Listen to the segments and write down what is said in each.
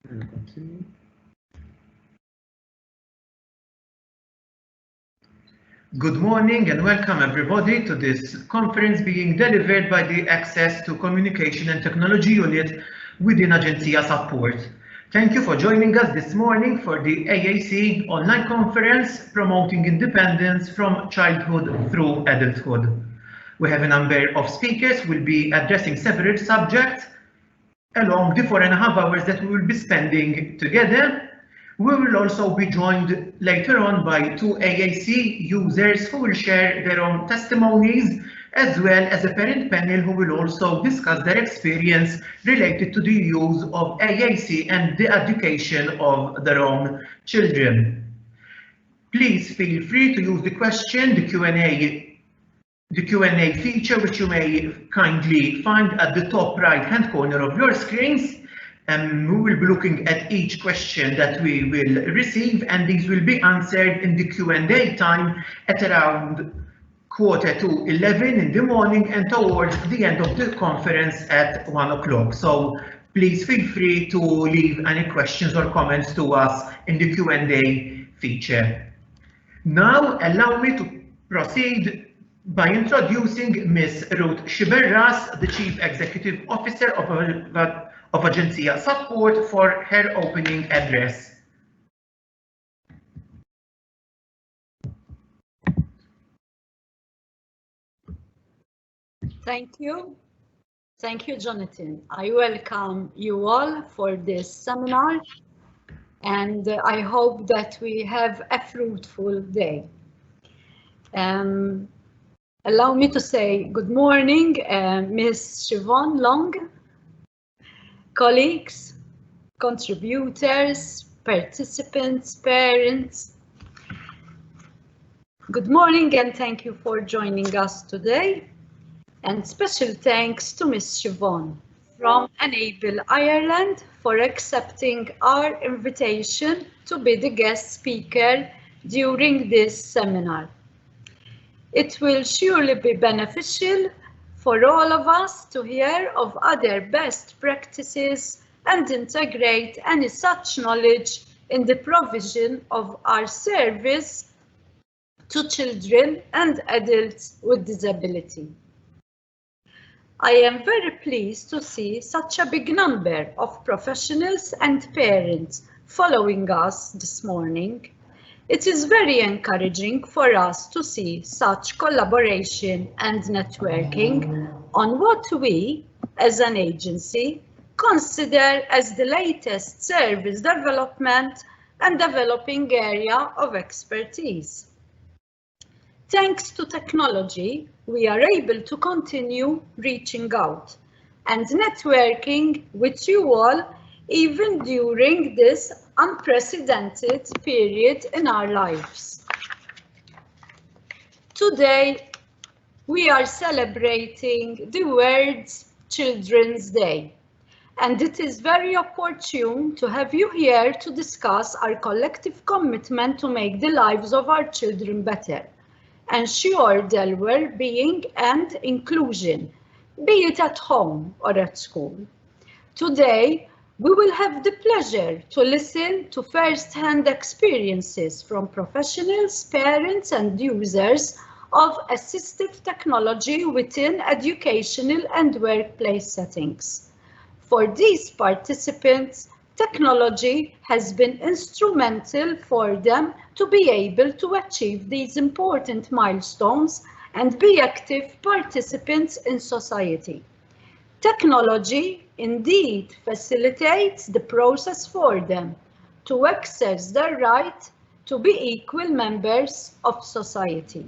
Continue. Good morning and welcome everybody to this conference being delivered by the Access to Communication and Technology Unit within Agencia Support. Thank you for joining us this morning for the AAC online conference promoting independence from childhood through adulthood. We have a number of speakers who will be addressing several subjects along the 4.5 hours that we will be spending together. We will also be joined later on by 2 AAC users who will share their own testimonies, as well as a parent panel who will also discuss their experience related to the use of AAC and the education of their own children. Please feel free to use the question, the Q&A feature, which you may kindly find at the top right-hand corner of your screens. We will be looking at each question that we will receive, and these will be answered in the Q&A time at around 10:45 in the morning and towards the end of the conference at 1 o'clock. So please feel free to leave any questions or comments to us in the Q&A feature. Now, allow me to proceed by introducing Ms. Ruth Shiberras, the Chief Executive Officer of Agencia Support, for her opening address. Thank you. Thank you, Jonathan. I welcome you all for this seminar, and I hope that we have a fruitful day. Allow me to say good morning, Ms. Siobhan Long, colleagues, contributors, participants, parents. Good morning and thank you for joining us today. And special thanks to Ms. Siobhan from Enable Ireland for accepting our invitation to be the guest speaker during this seminar. It will surely be beneficial for all of us to hear of other best practices and integrate any such knowledge in the provision of our service to children and adults with disability. I am very pleased to see such a big number of professionals and parents following us this morning. It is very encouraging for us to see such collaboration and networking on what we, as an agency, consider as the latest service development and developing area of expertise. Thanks to technology, we are able to continue reaching out and networking with you all even during this unprecedented period in our lives. Today, we are celebrating the world's Children's Day, and it is very opportune to have you here to discuss our collective commitment to make the lives of our children better, ensure their well-being and inclusion, be it at home or at school. Today, we will have the pleasure to listen to first-hand experiences from professionals, parents, and users of assistive technology within educational and workplace settings. For these participants, technology has been instrumental for them to be able to achieve these important milestones and be active participants in society. Technology indeed facilitates the process for them to access their right to be equal members of society.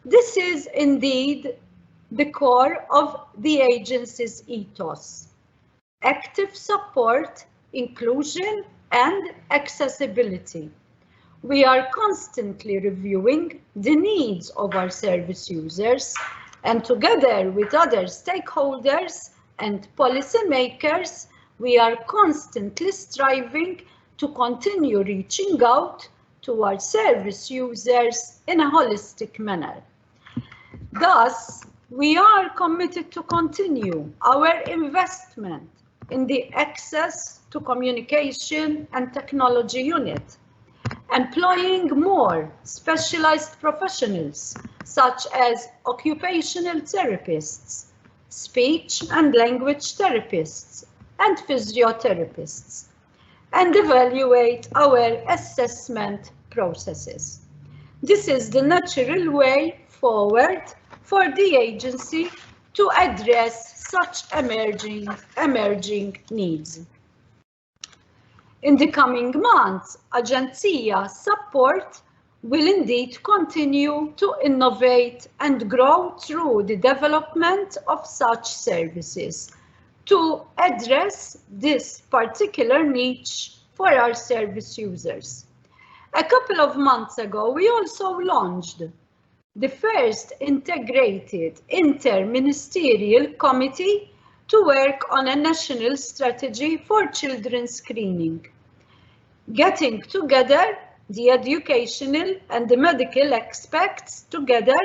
This is indeed the core of the agency's ethos: active support, inclusion, and accessibility. We are constantly reviewing the needs of our service users, and together with other stakeholders and policymakers, we are constantly striving to continue reaching out to our service users in a holistic manner. Thus, we are committed to continue our investment in the Access to Communication and Technology unit, employing more specialized professionals such as occupational therapists, speech and language therapists, and physiotherapists, and evaluate our assessment processes. This is the natural way forward for the agency to address such emerging needs. In the coming months, Agencia Support will indeed continue to innovate and grow through the development of such services to address this particular niche for our service users. A couple of months ago, we also launched the first integrated inter-ministerial committee to work on a national strategy for children's screening, getting together the educational and the medical experts together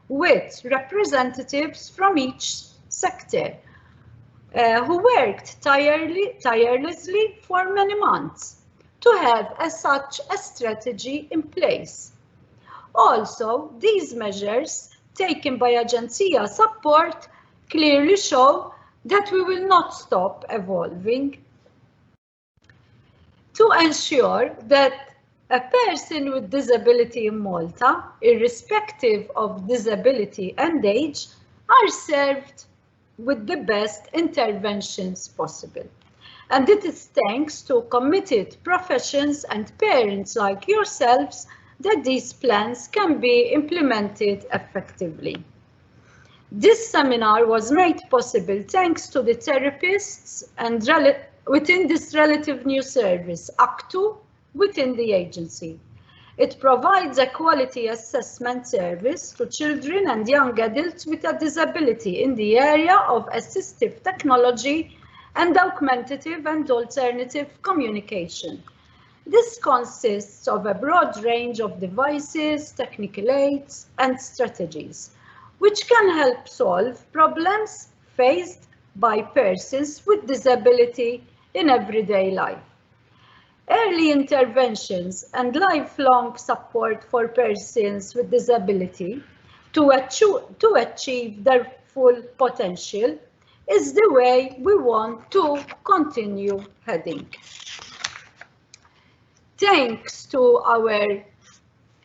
with representatives from each sector who worked tirelessly for many months to have such a strategy in place. Also, these measures taken by Agencia Support clearly show that we will not stop evolving. To ensure that a person with disability in Malta, irrespective of disability and age, are served with the best interventions possible. And it is thanks to committed professions and parents like yourselves that these plans can be implemented effectively. This seminar was made possible thanks to the therapists and within this relative new service, ACTU, within the agency. It provides a quality assessment service to children and young adults with a disability in the area of assistive technology and augmentative and alternative communication. This consists of a broad range of devices, technical aids, and strategies, which can help solve problems faced by persons with disability in everyday life. Early interventions and lifelong support for persons with disability to achieve their full potential is the way we want to continue heading. Thanks to our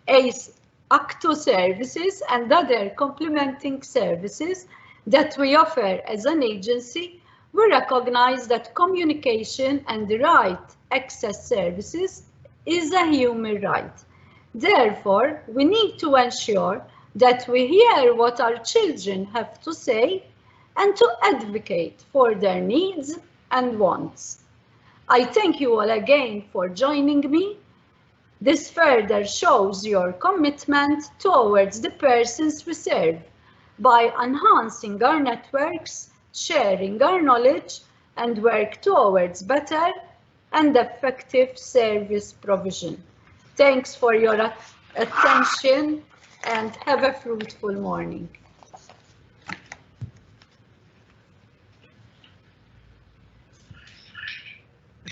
ACTU services and other complementing services that we offer as an agency, we recognize that communication and the right access services is a human right. Therefore, we need to ensure that we hear what our children have to say and to advocate for their needs and wants. I thank you all again for joining me. This further shows your commitment towards the persons we serve by enhancing our networks, sharing our knowledge, and work towards better and effective service provision. Thanks for your attention and have a fruitful morning.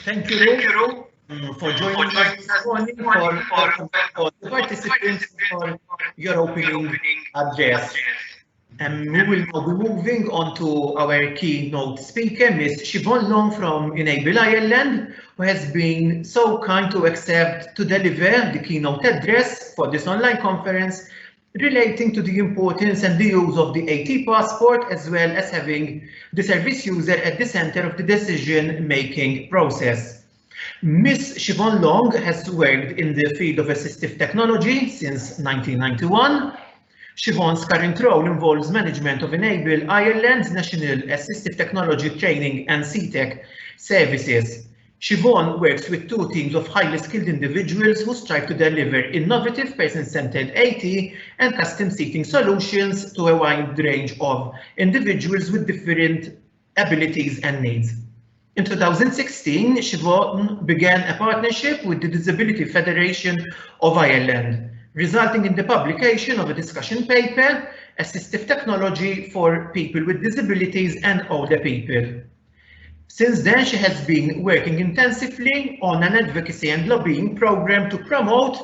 Thank you for joining us this morning, for the participants, for your opening address. We will now be moving on to our keynote speaker, Ms. Siobhan Long from Enable Ireland, who has been so kind to accept to deliver the keynote address for this online conference relating to the importance and the use of the AT passport, as well as having the service user at the center of the decision-making process. Ms. Siobhan Long has worked in the field of assistive technology since 1991. Siobhan's current role involves management of Enable Ireland's National Assistive Technology Training and CTEC services. Siobhan works with two teams of highly skilled individuals who strive to deliver innovative person-centered AT and custom seating solutions to a wide range of individuals with different abilities and needs. In 2016, Siobhan began a partnership with the Disability Federation of Ireland, resulting in the publication of a discussion paper, Assistive Technology for People with Disabilities and Older People. Since then, she has been working intensively on an advocacy and lobbying program to promote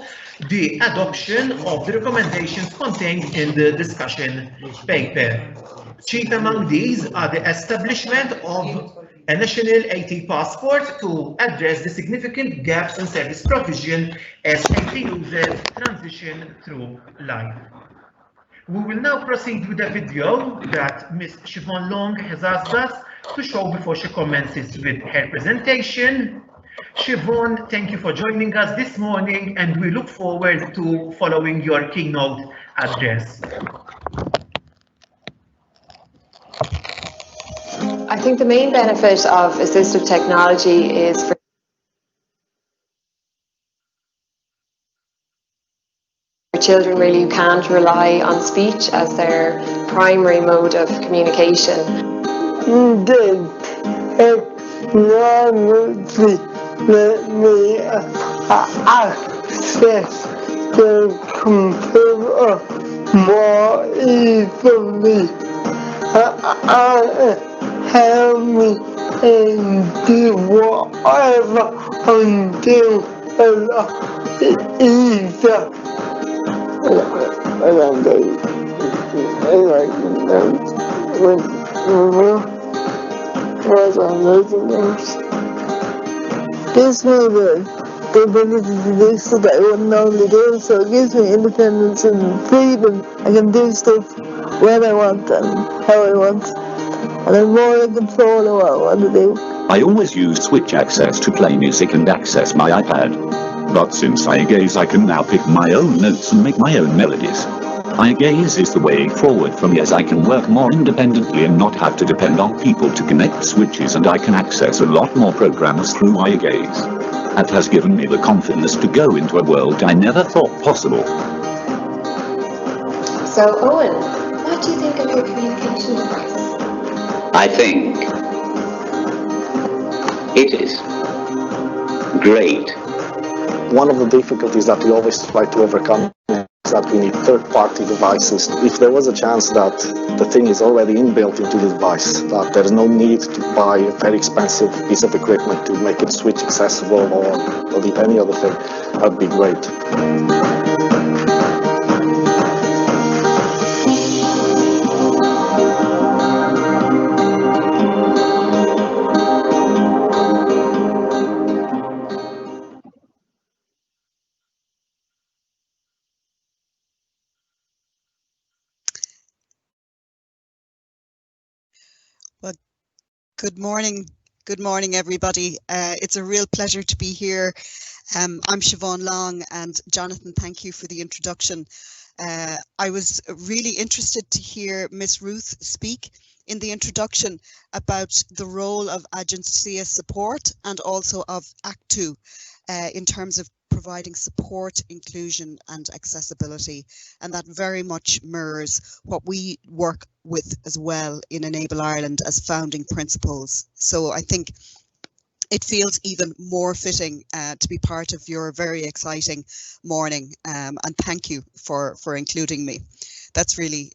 the adoption of the recommendations contained in the discussion paper. Chief among these are the establishment of a national AT passport to address the significant gaps in service provision as AT users transition through life. We will now proceed with a video that Ms. Siobhan Long has asked us to show before she commences with her presentation. Siobhan, thank you for joining us this morning, and we look forward to following your keynote address. I think the main benefit of assistive technology is for children really who can't rely on speech as their primary mode of communication. Technology let me access the computer more easily and help me do whatever I'm doing a lot easier. Gives me the ability to do stuff that I wouldn't normally do, so it gives me independence and freedom. I can do stuff when I want and how I want, and I'm more in control of what I want to do. I always use Switch Access to play music and access my iPad. But since iGaze, I can now pick my own notes and make my own melodies. iGaze is the way forward for me, as I can work more independently and not have to depend on people to connect switches, and I can access a lot more programs through iGaze. That has given me the confidence to go into a world I never thought possible. So, Owen, what do you think of your communication device? I think it is great. One of the difficulties that we always try to overcome is that we need third-party devices. If there was a chance that the thing is already inbuilt into the device, that there is no need to buy a very expensive piece of equipment to make it switch accessible or any other thing, that'd be great. Good morning, everybody. It's a real pleasure to be here. I'm Siobhan Long, and Jonathan, thank you for the introduction. I was really interested to hear Miss Ruth speak in the introduction about the role of Agencia support and also of Act 2 in terms of providing support, inclusion and accessibility, and that very much mirrors what we work with as well in Enable Ireland as founding principles. So I think it feels even more fitting to be part of your very exciting morning, and thank you for including me. That's really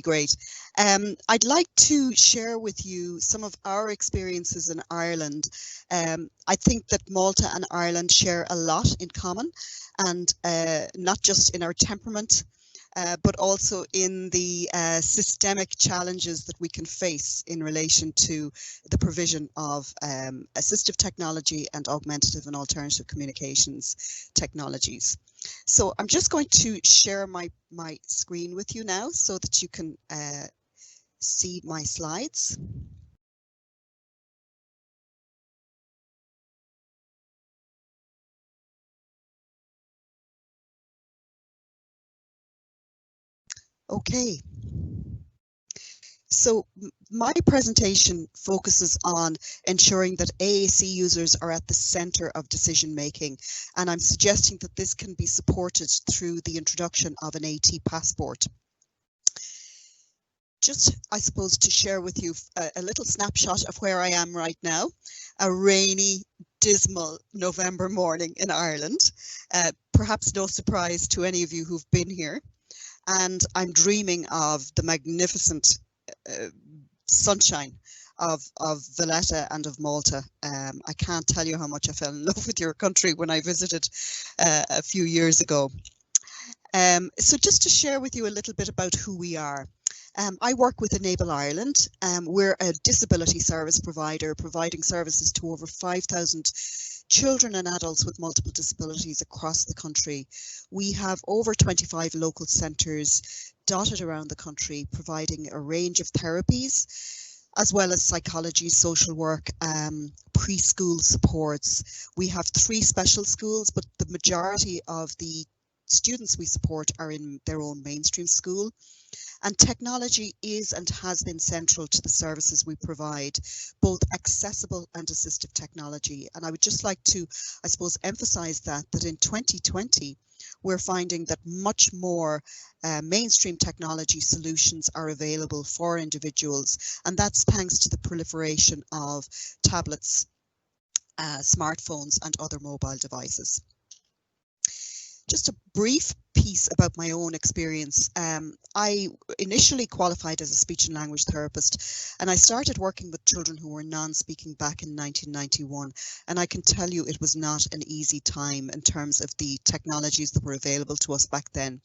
great. I'd like to share with you some of our experiences in Ireland. I think that Malta and Ireland share a lot in common, and not just in our temperament, but also in the systemic challenges that we can face in relation to the provision of assistive technology and augmentative and alternative communications technologies. So I'm just going to share my screen with you now so that you can see my slides. Okay. So my presentation focuses on ensuring that AAC users are at the center of decision making, and I'm suggesting that this can be supported through the introduction of an AT passport. Just, I suppose, to share with you a little snapshot of where I am right now. A rainy, dismal November morning in Ireland. Perhaps no surprise to any of you who've been here. And I'm dreaming of the magnificent sunshine of Valletta and of Malta. I can't tell you how much I fell in love with your country when I visited a few years ago. So just to share with you a little bit about who we are. I work with Enable Ireland. We're a disability service provider providing services to over 5,000 children and adults with multiple disabilities across the country. We have over 25 local centres dotted around the country providing a range of therapies, as well as psychology, social work, preschool supports. We have 3 special schools, but the majority of the students we support are in their own mainstream school. And technology is and has been central to the services we provide, both accessible and assistive technology. And I would just like to, I suppose, emphasize that in 2020, we're finding that much more mainstream technology solutions are available for individuals. And that's thanks to the proliferation of tablets, smartphones and other mobile devices. Just a brief piece about my own experience. I initially qualified as a speech and language therapist, and I started working with children who were non-speaking back in 1991. And I can tell you it was not an easy time in terms of the technologies that were available to us back then.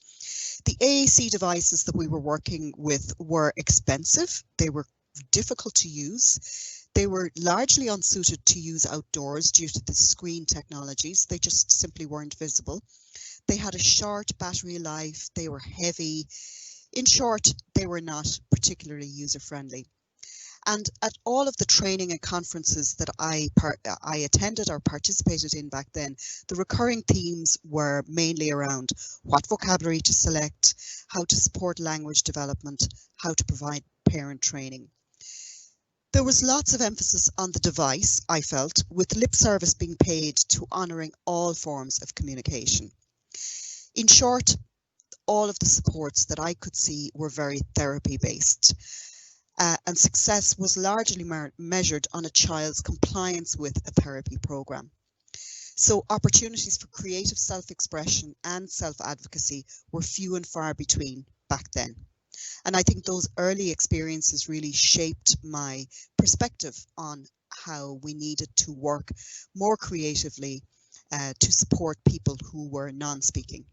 The AAC devices that we were working with were expensive. They were difficult to use. They were largely unsuited to use outdoors due to the screen technologies. They just simply weren't visible. They had a short battery life, they were heavy. In short, they were not particularly user-friendly. And at all of the training and conferences that I attended or participated in back then, the recurring themes were mainly around what vocabulary to select, how to support language development, how to provide parent training. There was lots of emphasis on the device, I felt, with lip service being paid to honouring all forms of communication. In short, all of the supports that I could see were very therapy based, and success was largely measured on a child's compliance with a therapy programme. So opportunities for creative self-expression and self-advocacy were few and far between back then. And I think those early experiences really shaped my perspective on how we needed to work more creatively to support people who were non-speaking.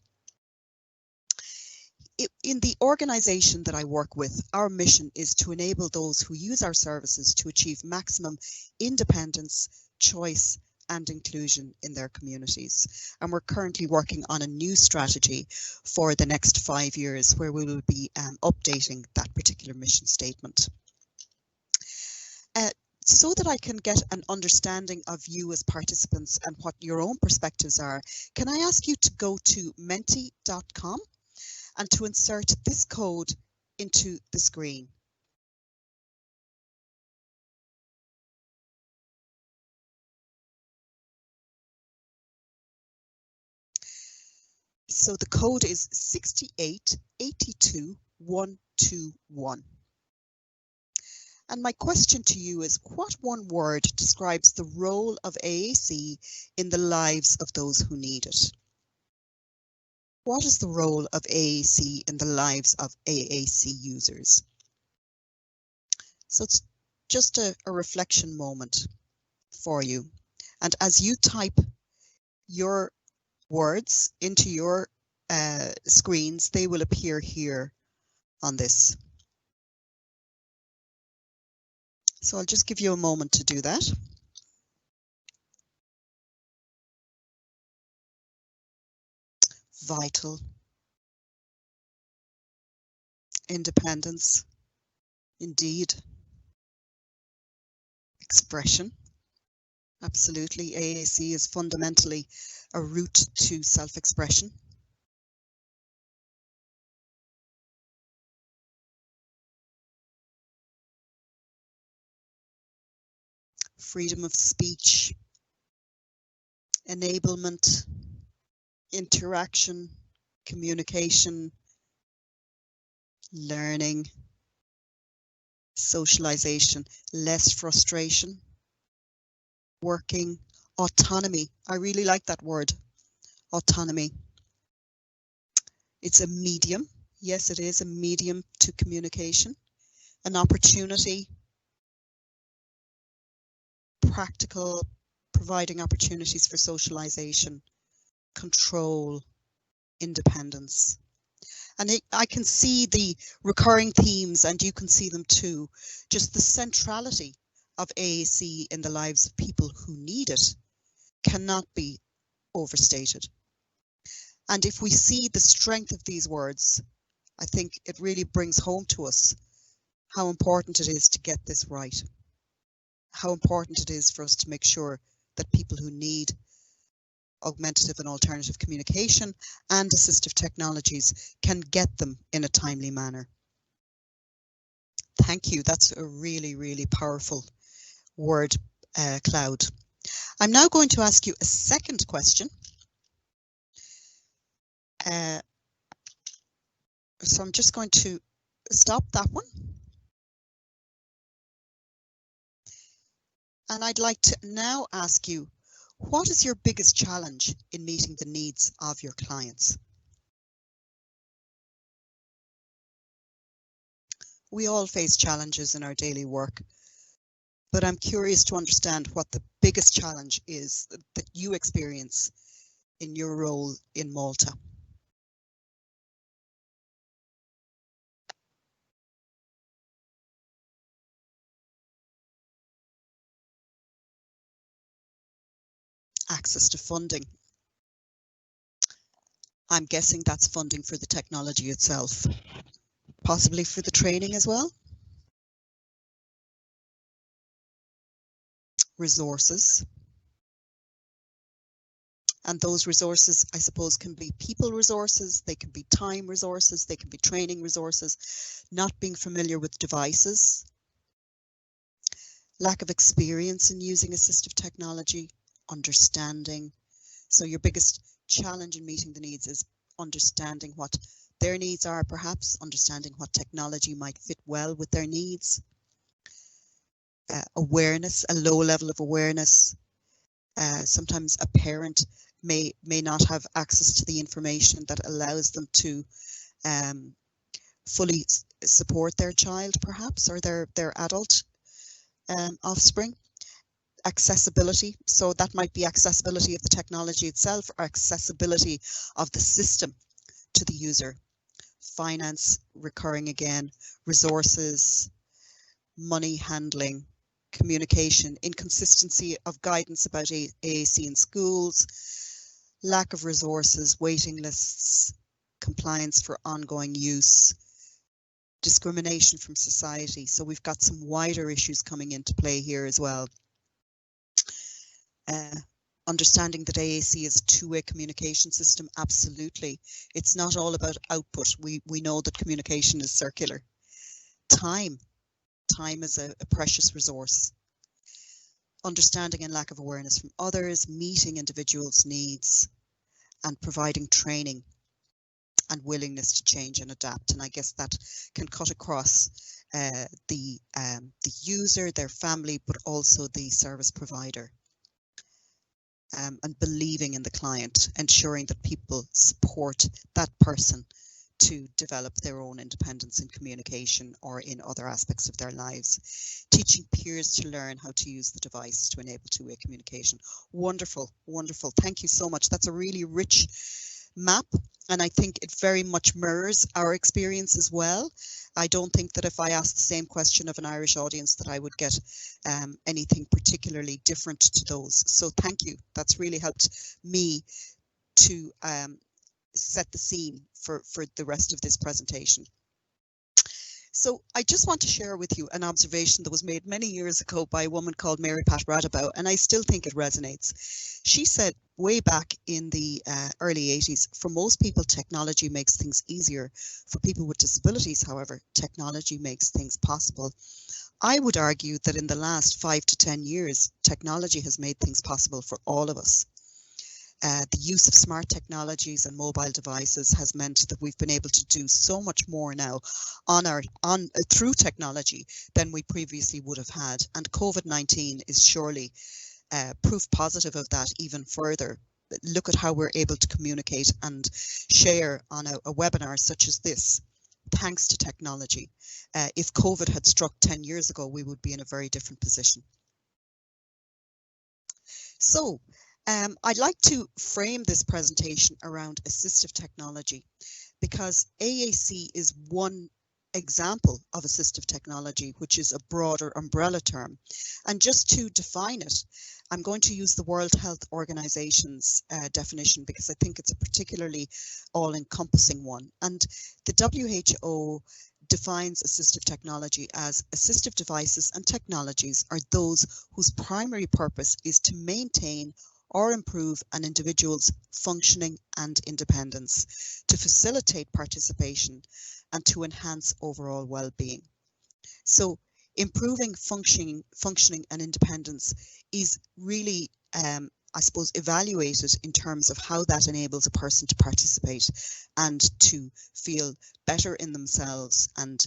In the organisation that I work with, our mission is to enable those who use our services to achieve maximum independence, choice and inclusion in their communities. And we're currently working on a new strategy for the next 5 years where we will be updating that particular mission statement. So that I can get an understanding of you as participants and what your own perspectives are, can I ask you to go to menti.com and to insert this code into the screen. So the code is 6882121. And my question to you is, what one word describes the role of AAC in the lives of those who need it? What is the role of AAC in the lives of AAC users? So it's just a reflection moment for you. And as you type your words into your screens, they will appear here on this. So I'll just give you a moment to do that. Vital. Independence. Indeed. Expression. Absolutely. AAC is fundamentally a route to self-expression. Freedom of speech. Enablement. Interaction. Communication. Learning. Socialization. Less frustration. Working. Autonomy. I really like that word. Autonomy. It's a medium. Yes, it is a medium to communication. An opportunity. practical, providing opportunities for socialization, control, independence. And I can see the recurring themes, and you can see them too, just the centrality of AAC in the lives of people who need it cannot be overstated. And if we see the strength of these words, I think it really brings home to us how important it is to get this right. How important it is for us to make sure that people who need augmentative and alternative communication and assistive technologies can get them in a timely manner. Thank you. That's a really, really powerful word cloud. I'm now going to ask you a second question. So I'm just going to stop that one. And I'd like to now ask you, what is your biggest challenge in meeting the needs of your clients? We all face challenges in our daily work, but I'm curious to understand what the biggest challenge is that you experience in your role in Malta. Access to funding. I'm guessing that's funding for the technology itself, possibly for the training as well. Resources. And those resources, I suppose, can be people resources, they can be time resources, they can be training resources, not being familiar with devices, lack of experience in using assistive technology, understanding. So your biggest challenge in meeting the needs is understanding what their needs are, perhaps understanding what technology might fit well with their needs. Awareness, a low level of awareness. Sometimes a parent may not have access to the information that allows them to fully support their child, perhaps, or their adult offspring. Accessibility, so that might be accessibility of the technology itself or accessibility of the system to the user. Finance, recurring again, resources, money handling, communication, inconsistency of guidance about AAC in schools, lack of resources, waiting lists, compliance for ongoing use, discrimination from society. So we've got some wider issues coming into play here as well. Understanding that AAC is a two-way communication system, absolutely. It's not all about output. We know that communication is circular. Time is a precious resource. Understanding and lack of awareness from others, meeting individuals' needs, and providing training and willingness to change and adapt. And I guess that can cut across the user, their family, but also the service provider. And believing in the client, ensuring that people support that person to develop their own independence in communication or in other aspects of their lives. Teaching peers to learn how to use the device to enable two-way communication. Wonderful, wonderful. Thank you so much. That's a really rich map, and I think it very much mirrors our experience as well. I don't think that if I asked the same question of an Irish audience that I would get anything particularly different to those. So thank you. That's really helped me to set the scene for the rest of this presentation. So I just want to share with you an observation that was made many years ago by a woman called Mary Pat Radabaugh, and I still think it resonates. She said way back in the early 80s, for most people, technology makes things easier. For people with disabilities, however, technology makes things possible. I would argue that in the last 5 to 10 years, technology has made things possible for all of us. The use of smart technologies and mobile devices has meant that we've been able to do so much more now through technology than we previously would have had. And COVID-19 is surely proof positive of that even further. Look at how we're able to communicate and share on a webinar such as this, thanks to technology. If COVID had struck 10 years ago, we would be in a very different position. So I'd like to frame this presentation around assistive technology, because AAC is one example of assistive technology, which is a broader umbrella term. And just to define it, I'm going to use the World Health Organization's definition, because I think it's a particularly all-encompassing one. And the WHO defines assistive technology as assistive devices and technologies are those whose primary purpose is to maintain or improve an individual's functioning and independence, to facilitate participation, and to enhance overall well-being. So improving functioning and independence is really, I suppose, evaluated in terms of how that enables a person to participate and to feel better in themselves and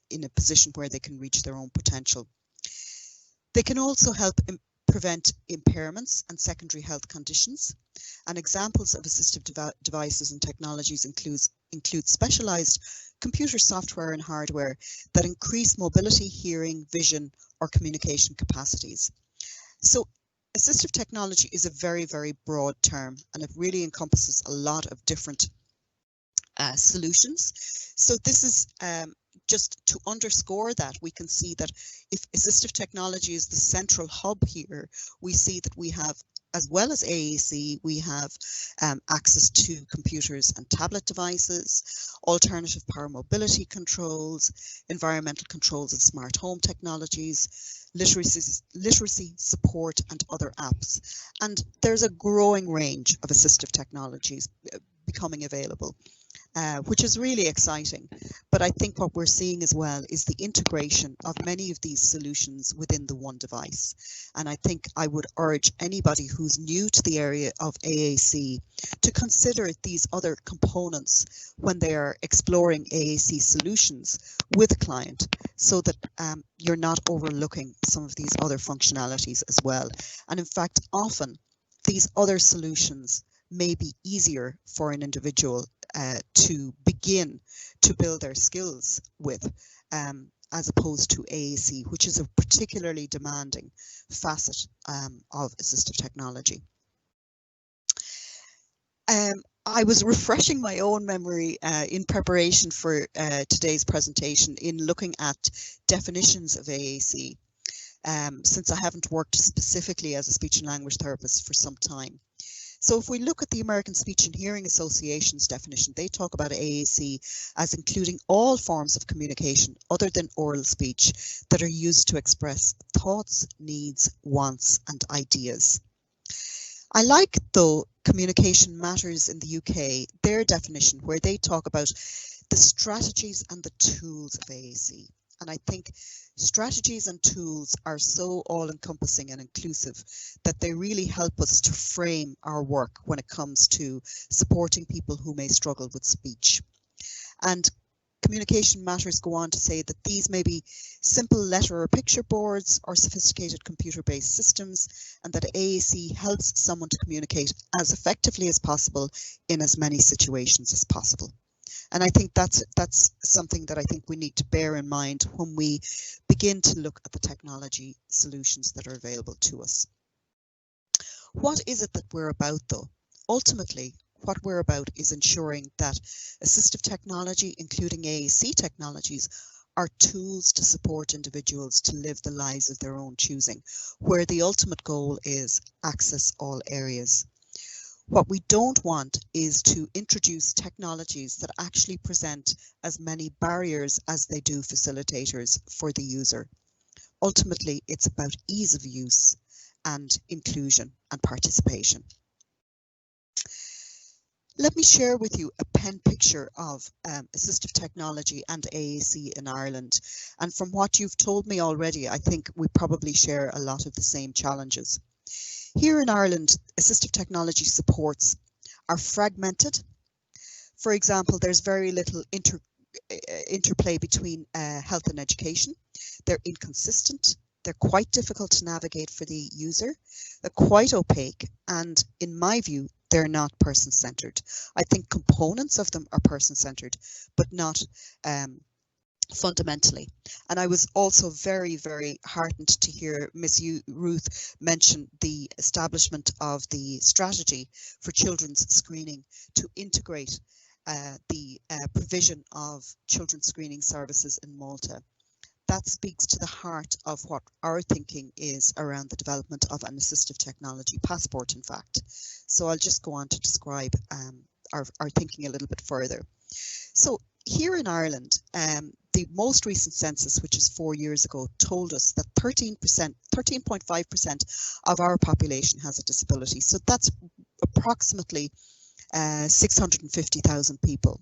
in a position where they can reach their own potential. They can also help prevent impairments and secondary health conditions. And examples of assistive devices and technologies include specialized computer software and hardware that increase mobility, hearing, vision, or communication capacities. So assistive technology is a very, very broad term, and it really encompasses a lot of different solutions. So this is just to underscore that. We can see that if assistive technology is the central hub here, we see that we have, as well as AAC, we have access to computers and tablet devices, alternative power mobility controls, environmental controls and smart home technologies, literacy support and other apps. And there's a growing range of assistive technologies becoming available, which is really exciting. But I think what we're seeing as well is the integration of many of these solutions within the one device. And I think I would urge anybody who's new to the area of AAC to consider these other components when they are exploring AAC solutions with a client, so that you're not overlooking some of these other functionalities as well. And in fact, often these other solutions may be easier for an individual to begin to build their skills with, as opposed to AAC, which is a particularly demanding facet of assistive technology. I was refreshing my own memory in preparation for today's presentation in looking at definitions of AAC, since I haven't worked specifically as a speech and language therapist for some time. So if we look at the American Speech and Hearing Association's definition, they talk about AAC as including all forms of communication other than oral speech that are used to express thoughts, needs, wants, and ideas. I like, though, Communication Matters in the UK, their definition, where they talk about the strategies and the tools of AAC. And I think strategies and tools are so all-encompassing and inclusive that they really help us to frame our work when it comes to supporting people who may struggle with speech. And Communication Matters go on to say that these may be simple letter or picture boards or sophisticated computer-based systems, and that AAC helps someone to communicate as effectively as possible in as many situations as possible. And I think that's something that I think we need to bear in mind when we begin to look at the technology solutions that are available to us. What is it that we're about, though? Ultimately, what we're about is ensuring that assistive technology, including AAC technologies, are tools to support individuals to live the lives of their own choosing, where the ultimate goal is access all areas. What we don't want is to introduce technologies that actually present as many barriers as they do facilitators for the user. Ultimately, it's about ease of use and inclusion and participation. Let me share with you a pen picture of assistive technology and AAC in Ireland. And from what you've told me already, I think we probably share a lot of the same challenges. Here in Ireland, assistive technology supports are fragmented. For example, there's very little interplay between health and education. They're inconsistent. They're quite difficult to navigate for the user. They're quite opaque. And in my view, they're not person-centered. I think components of them are person-centered, but not fundamentally. And I was also very, very heartened to hear Miss Ruth mention the establishment of the strategy for children's screening to integrate the provision of children's screening services in Malta. That speaks to the heart of what our thinking is around the development of an assistive technology passport, in fact. So I'll just go on to describe our thinking a little bit further. So here in Ireland, the most recent census, which is 4 years ago, told us that 13.5% of our population has a disability. So that's approximately 650,000 people.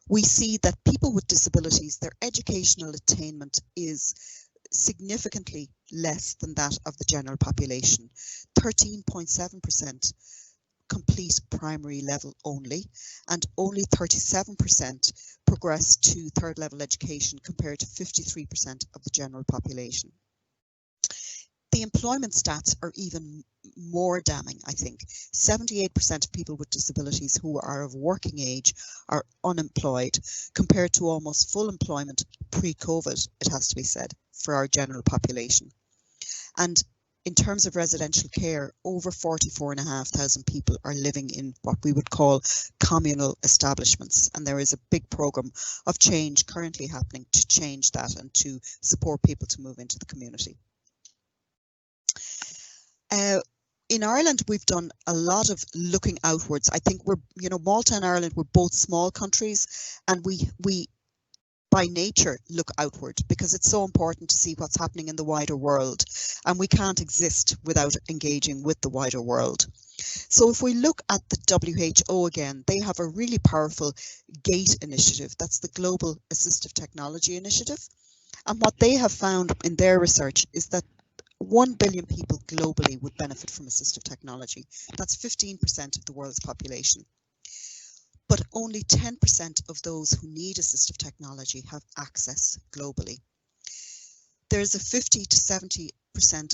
We see that people with disabilities, their educational attainment is significantly less than that of the general population. 13.7% complete primary level only, and only 37% progress to third level education compared to 53% of the general population. The employment stats are even more damning, I think. 78% of people with disabilities who are of working age are unemployed, compared to almost full employment pre-COVID, it has to be said, for our general population. And in terms of residential care, over 44,500 people are living in what we would call communal establishments. And there is a big programme of change currently happening to change that and to support people to move into the community. In Ireland, we've done a lot of looking outwards. I think Malta and Ireland, we're both small countries, and we by nature look outward because it's so important to see what's happening in the wider world, and we can't exist without engaging with the wider world. So if we look at the WHO again, they have a really powerful GATE initiative. That's the Global Assistive Technology Initiative. And what they have found in their research is that 1 billion people globally would benefit from assistive technology. That's 15% of the world's population. But only 10% of those who need assistive technology have access globally. There's a 50 to 70%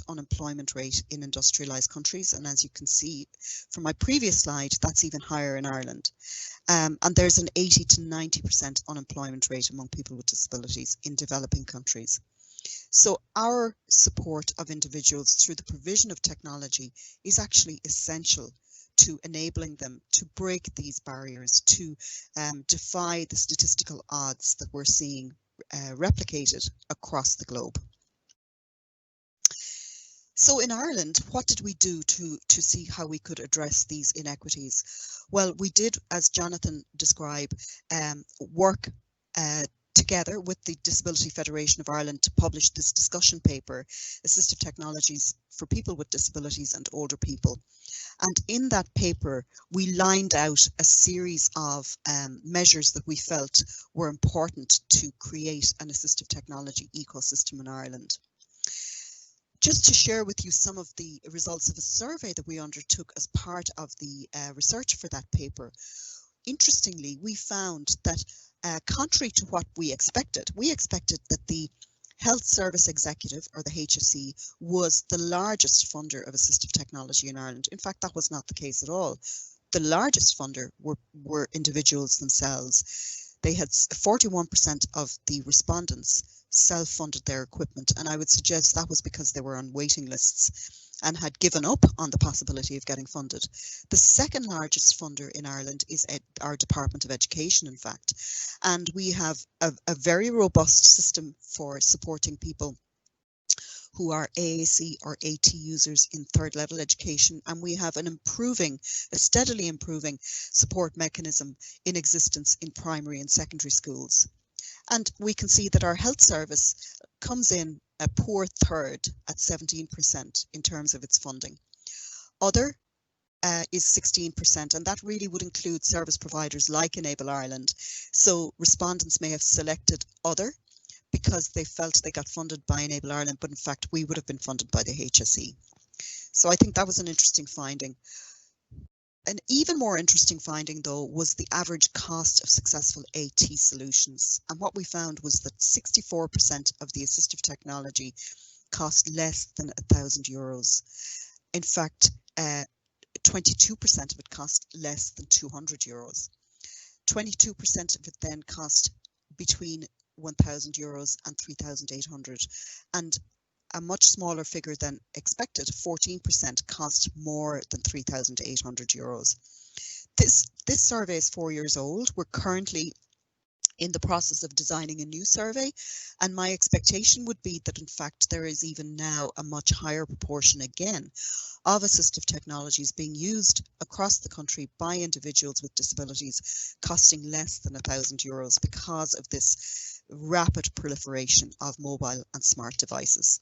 unemployment rate in industrialized countries. And as you can see from my previous slide, that's even higher in Ireland. And there's an 80 to 90% unemployment rate among people with disabilities in developing countries. So our support of individuals through the provision of technology is actually essential to enabling them to break these barriers, to defy the statistical odds that we're seeing replicated across the globe. So in Ireland, what did we do to see how we could address these inequities? Well, we did, as Jonathan described, work together with the Disability Federation of Ireland to publish this discussion paper, Assistive Technologies for People with Disabilities and Older People. And in that paper, we lined out a series of measures that we felt were important to create an assistive technology ecosystem in Ireland. Just to share with you some of the results of a survey that we undertook as part of the research for that paper. Interestingly, we found that contrary to what we expected that the Health Service Executive, or the HSE, was the largest funder of assistive technology in Ireland. In fact, that was not the case at all. The largest funder were individuals themselves. They had 41% of the respondents self-funded their equipment, and I would suggest that was because they were on waiting lists and had given up on the possibility of getting funded. The second largest funder in Ireland is our Department of Education, in fact, and we have a very robust system for supporting people who are AAC or AT users in third level education, and we have a steadily improving support mechanism in existence in primary and secondary schools. And we can see that our health service comes in a poor third at 17% in terms of its funding. Other is 16%, and that really would include service providers like Enable Ireland. So respondents may have selected other because they felt they got funded by Enable Ireland, but in fact we would have been funded by the HSE. So I think that was an interesting finding. An even more interesting finding, though, was the average cost of successful AT solutions. And what we found was that 64% of the assistive technology cost less than €1,000. In fact, 22% of it cost less than €200. 22% of it then cost between €1,000 and 3,800, and a much smaller figure than expected, 14%, cost more than €3,800. This survey is 4 years old. We're currently in the process of designing a new survey, and my expectation would be that in fact there is even now a much higher proportion again of assistive technologies being used across the country by individuals with disabilities costing less than €1,000 because of this rapid proliferation of mobile and smart devices.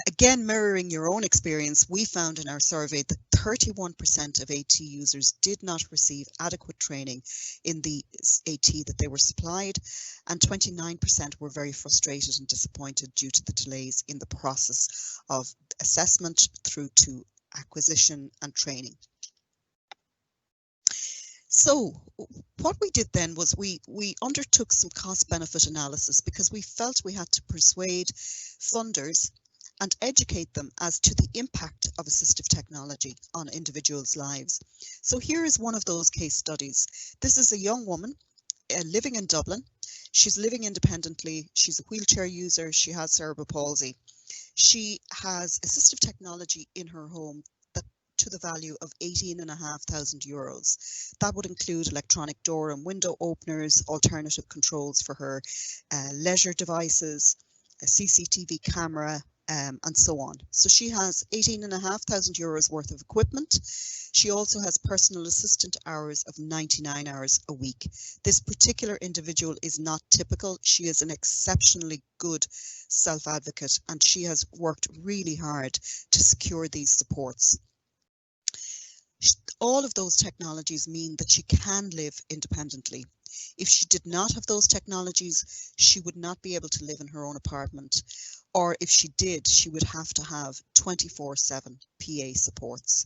Again, mirroring your own experience, we found in our survey that 31% of AT users did not receive adequate training in the AT that they were supplied, and 29% were very frustrated and disappointed due to the delays in the process of assessment through to acquisition and training. So what we did then was we undertook some cost-benefit analysis because we felt we had to persuade funders and educate them as to the impact of assistive technology on individuals' lives. So here is one of those case studies. This is a young woman living in Dublin. She's living independently. She's a wheelchair user. She has cerebral palsy. She has assistive technology in her home that to the value of €18,500. That would include electronic door and window openers, alternative controls for her leisure devices, a CCTV camera, and so on. So she has €18,500 worth of equipment. She also has personal assistant hours of 99 hours a week. This particular individual is not typical. She is an exceptionally good self-advocate, and she has worked really hard to secure these supports. All of those technologies mean that she can live independently. If she did not have those technologies, she would not be able to live in her own apartment. Or if she did, she would have to have 24/7 PA supports.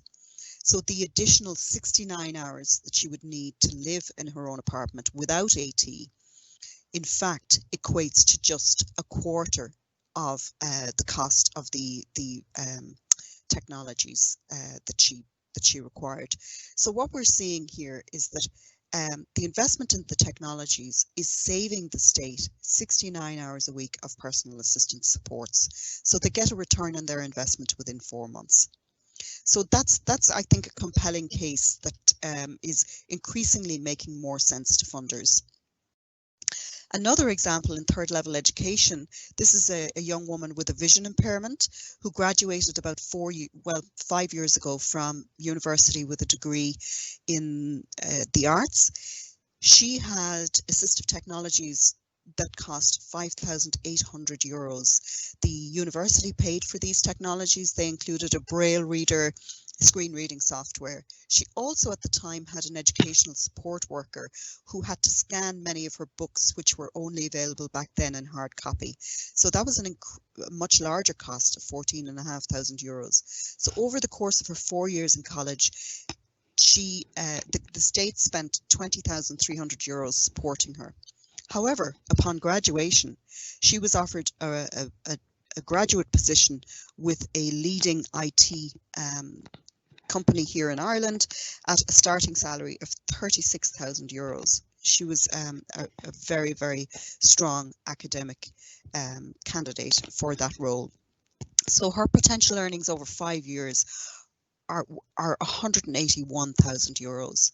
So the additional 69 hours that she would need to live in her own apartment without AT, in fact, equates to just a quarter of the cost of the technologies that she required. So what we're seeing here is that the investment in the technologies is saving the state 69 hours a week of personal assistance supports. So they get a return on their investment within 4 months. So that's I think, a compelling case that is increasingly making more sense to funders. Another example in third level education, this is a young woman with a vision impairment who graduated about 5 years ago from university with a degree in the arts. She had assistive technologies that cost €5,800. The university paid for these technologies. They included a braille reader, screen reading software. She also at the time had an educational support worker who had to scan many of her books, which were only available back then in hard copy. So that was a much larger cost of €14,500. So over the course of her 4 years in college, the state spent €20,300 supporting her. However, upon graduation, she was offered a graduate position with a leading IT company here in Ireland at a starting salary of €36,000. She was a very, very strong academic candidate for that role. So her potential earnings over 5 years are €181,000.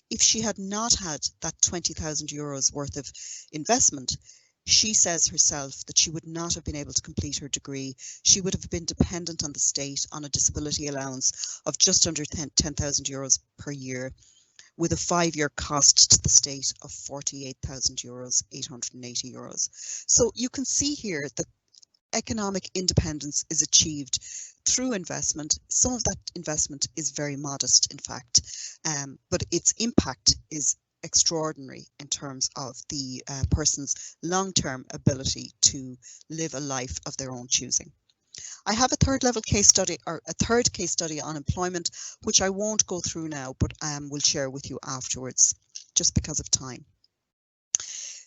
If she had not had that €20,000 worth of investment, she says herself that she would not have been able to complete her degree. She would have been dependent on the state on a disability allowance of just under €10,000 per year, with a 5-year cost to the state of €48,000, €880. So you can see here that economic independence is achieved through investment. Some of that investment is very modest, in fact, but its impact is extraordinary in terms of the person's long-term ability to live a life of their own choosing. I have a third case study on employment, which I won't go through now, but will share with you afterwards, just because of time.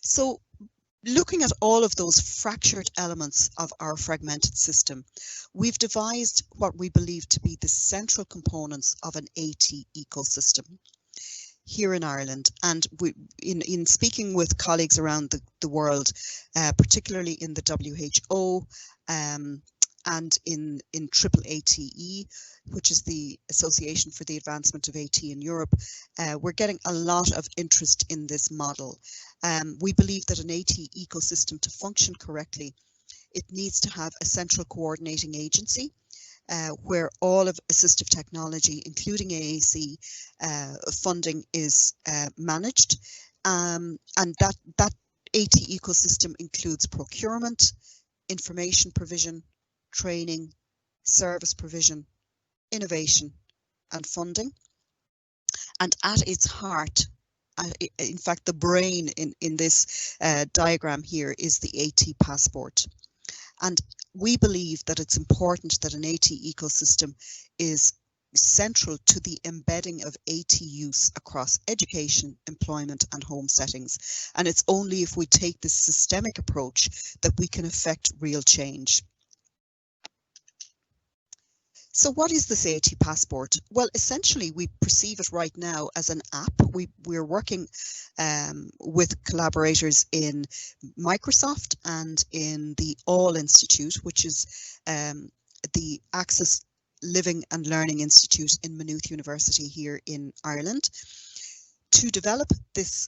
So looking at all of those fractured elements of our fragmented system, we've devised what we believe to be the central components of an AT ecosystem. here in Ireland, and in speaking with colleagues around the world, particularly in the WHO and in AAATE, which is the Association for the Advancement of AT in Europe, we're getting a lot of interest in this model. We believe that an AT ecosystem, to function correctly, it needs to have a central coordinating agency where all of assistive technology, including AAC funding, is managed, and that AT ecosystem includes procurement, information provision, training, service provision, innovation, and funding. And at its heart, in fact, the brain in this diagram here is the AT passport. And we believe that it's important that an AT ecosystem is central to the embedding of AT use across education, employment, and home settings. And it's only if we take this systemic approach that we can affect real change. So what is this AT passport? Well, essentially, we perceive it right now as an app. We're working with collaborators in Microsoft and in the All Institute, which is the Access Living and Learning Institute in Maynooth University here in Ireland, to develop this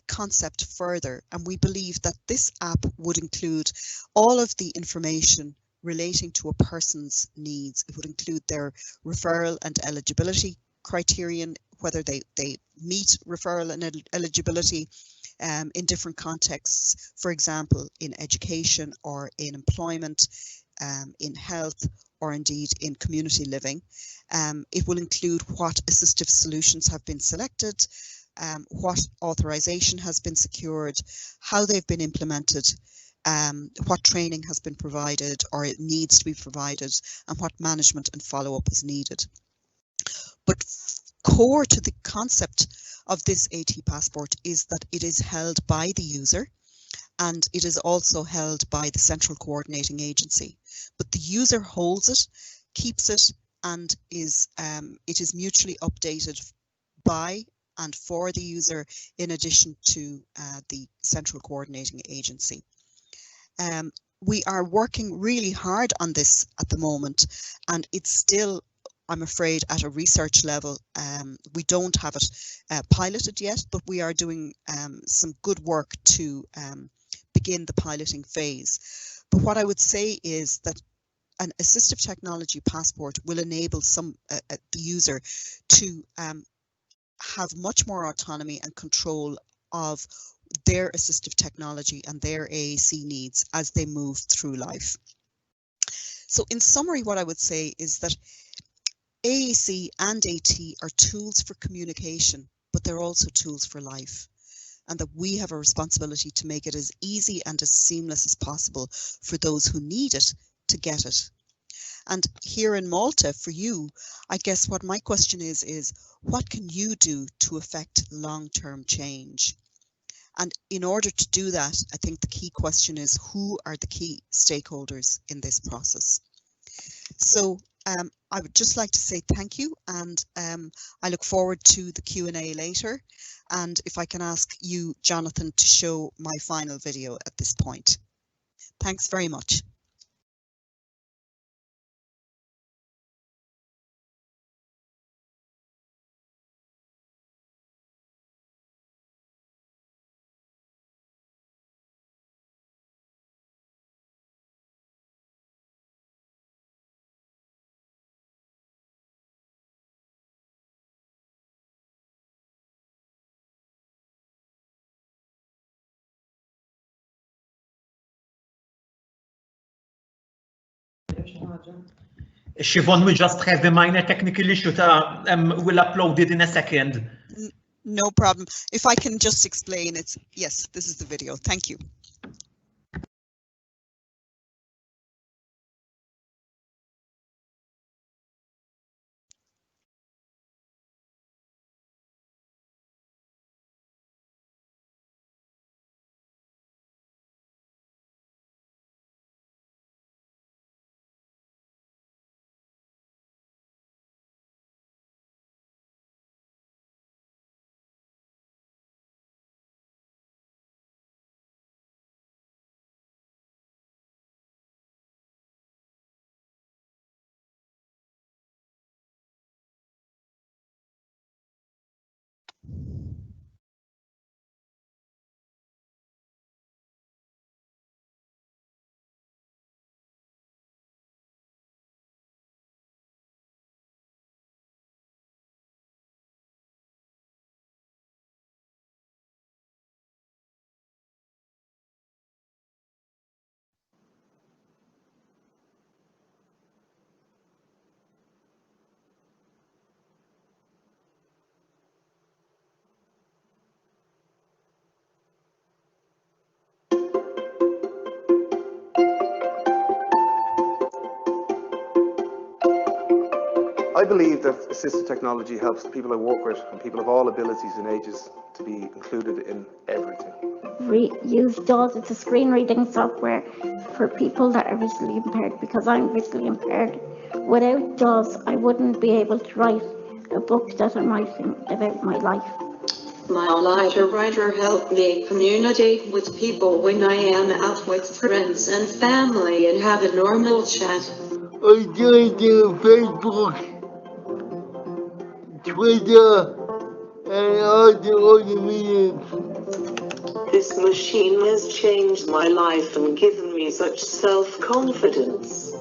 concept further. And we believe that this app would include all of the information relating to a person's needs. It would include their referral and eligibility criterion, whether they meet referral and eligibility in different contexts, for example, in education or in employment, in health, or indeed in community living. It will include what assistive solutions have been selected, what authorization has been secured, how they've been implemented, what training has been provided or it needs to be provided, and what management and follow-up is needed. But core to the concept of this AT passport is that it is held by the user, and it is also held by the central coordinating agency. But the user holds it, keeps it, and it is mutually updated by and for the user, in addition to the central coordinating agency. We are working really hard on this at the moment, and it's still, I'm afraid, at a research level. We don't have it piloted yet, but we are doing some good work to begin the piloting phase. But what I would say is that an assistive technology passport will enable the user to have much more autonomy and control of their assistive technology and their AAC needs as they move through life. So in summary, what I would say is that AAC and AT are tools for communication, but they're also tools for life, and that we have a responsibility to make it as easy and as seamless as possible for those who need it to get it. And here in Malta, for you, I guess what my question is what can you do to affect long-term change? And in order to do that, I think the key question is, who are the key stakeholders in this process? So I would just like to say thank you, and I look forward to the Q&A later. And if I can ask you, Jonathan, to show my final video at this point. Thanks very much. Siobhan, we just have a minor technical issue. We'll upload it in a second. No problem. If I can just explain, yes, this is the video. Thank you. I believe that assistive technology helps the people I work with and people of all abilities and ages to be included in everything. Use JAWS, it's a screen reading software for people that are visually impaired, because I'm visually impaired. Without JAWS, I wouldn't be able to write a book that I'm writing about my life. My letter writer helped me communicate with people when I am out with friends and family and have a normal chat. I joined Facebook, Twitter, and all the other mediums. This machine has changed my life and given me such self-confidence.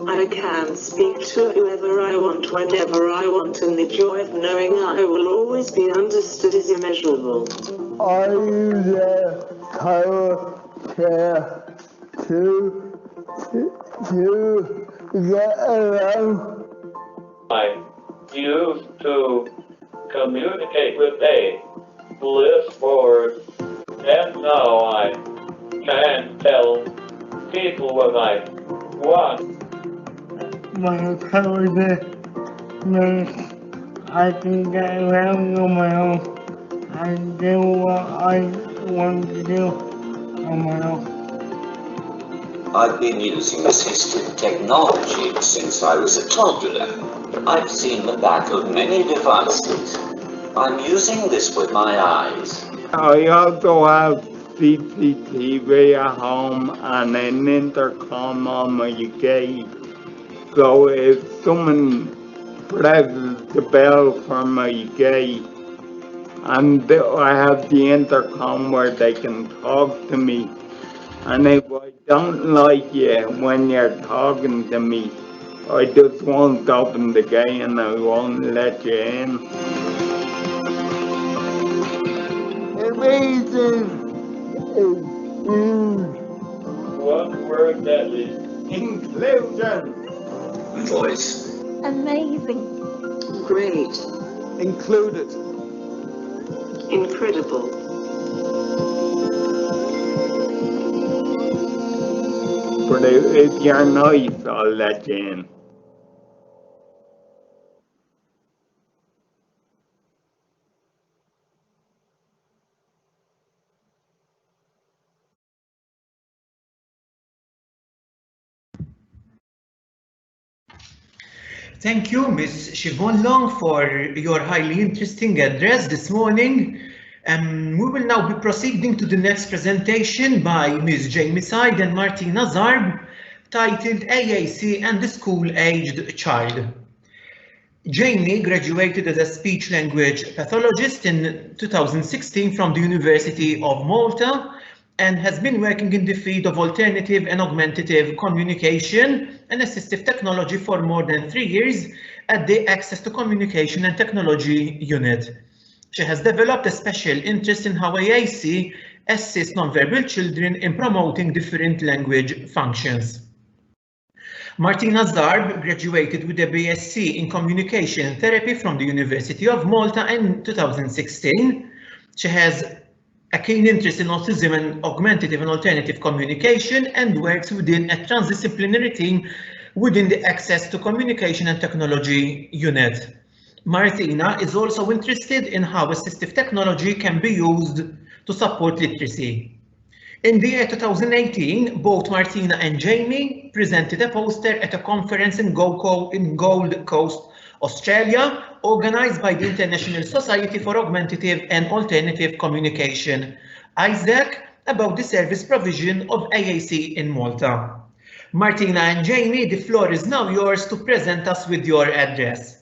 I can speak to whoever I want, whenever I want, and the joy of knowing I will always be understood is immeasurable. I use a power chair to get around. I used to communicate with a bliss and now I can tell people what I want. My power makes I can get around on my own and do what I want to do on my own. I've been using assistive technology since I was a toddler. I've seen the back of many devices. I'm using this with my eyes. I also have CCTV at home and an intercom on my gate. So if someone presses the bell for my gate, and I have the intercom where they can talk to me. And if I don't like you when you're talking to me, I just won't open the gate and I won't let you in. Amazing! One word that is inclusion. Voice. Amazing. Great. Included. Incredible. But if you're nice, I'll let you in. Thank you, Ms. Siobhan Long, for your highly interesting address this morning. We will now be proceeding to the next presentation by Ms. Jamie Said and Martina Zarb, titled AAC and the School-Aged Child. Jamie graduated as a speech-language pathologist in 2016 from the University of Malta and has been working in the field of alternative and augmentative communication and assistive technology for more than 3 years at the Access to Communication and Technology unit. She has developed a special interest in how AAC assists nonverbal children in promoting different language functions. Martina Zarb graduated with a BSc in Communication Therapy from the University of Malta in 2016. She has a keen interest in autism and augmentative and alternative communication and works within a transdisciplinary team within the Access to Communication and Technology unit. Martina is also interested in how assistive technology can be used to support literacy. In the year 2018, both Martina and Jamie presented a poster at a conference in Gold Coast, Australia, organized by the International Society for Augmentative and Alternative Communication, AAC, about the service provision of AAC in Malta. Martina and Jamie, the floor is now yours to present us with your address.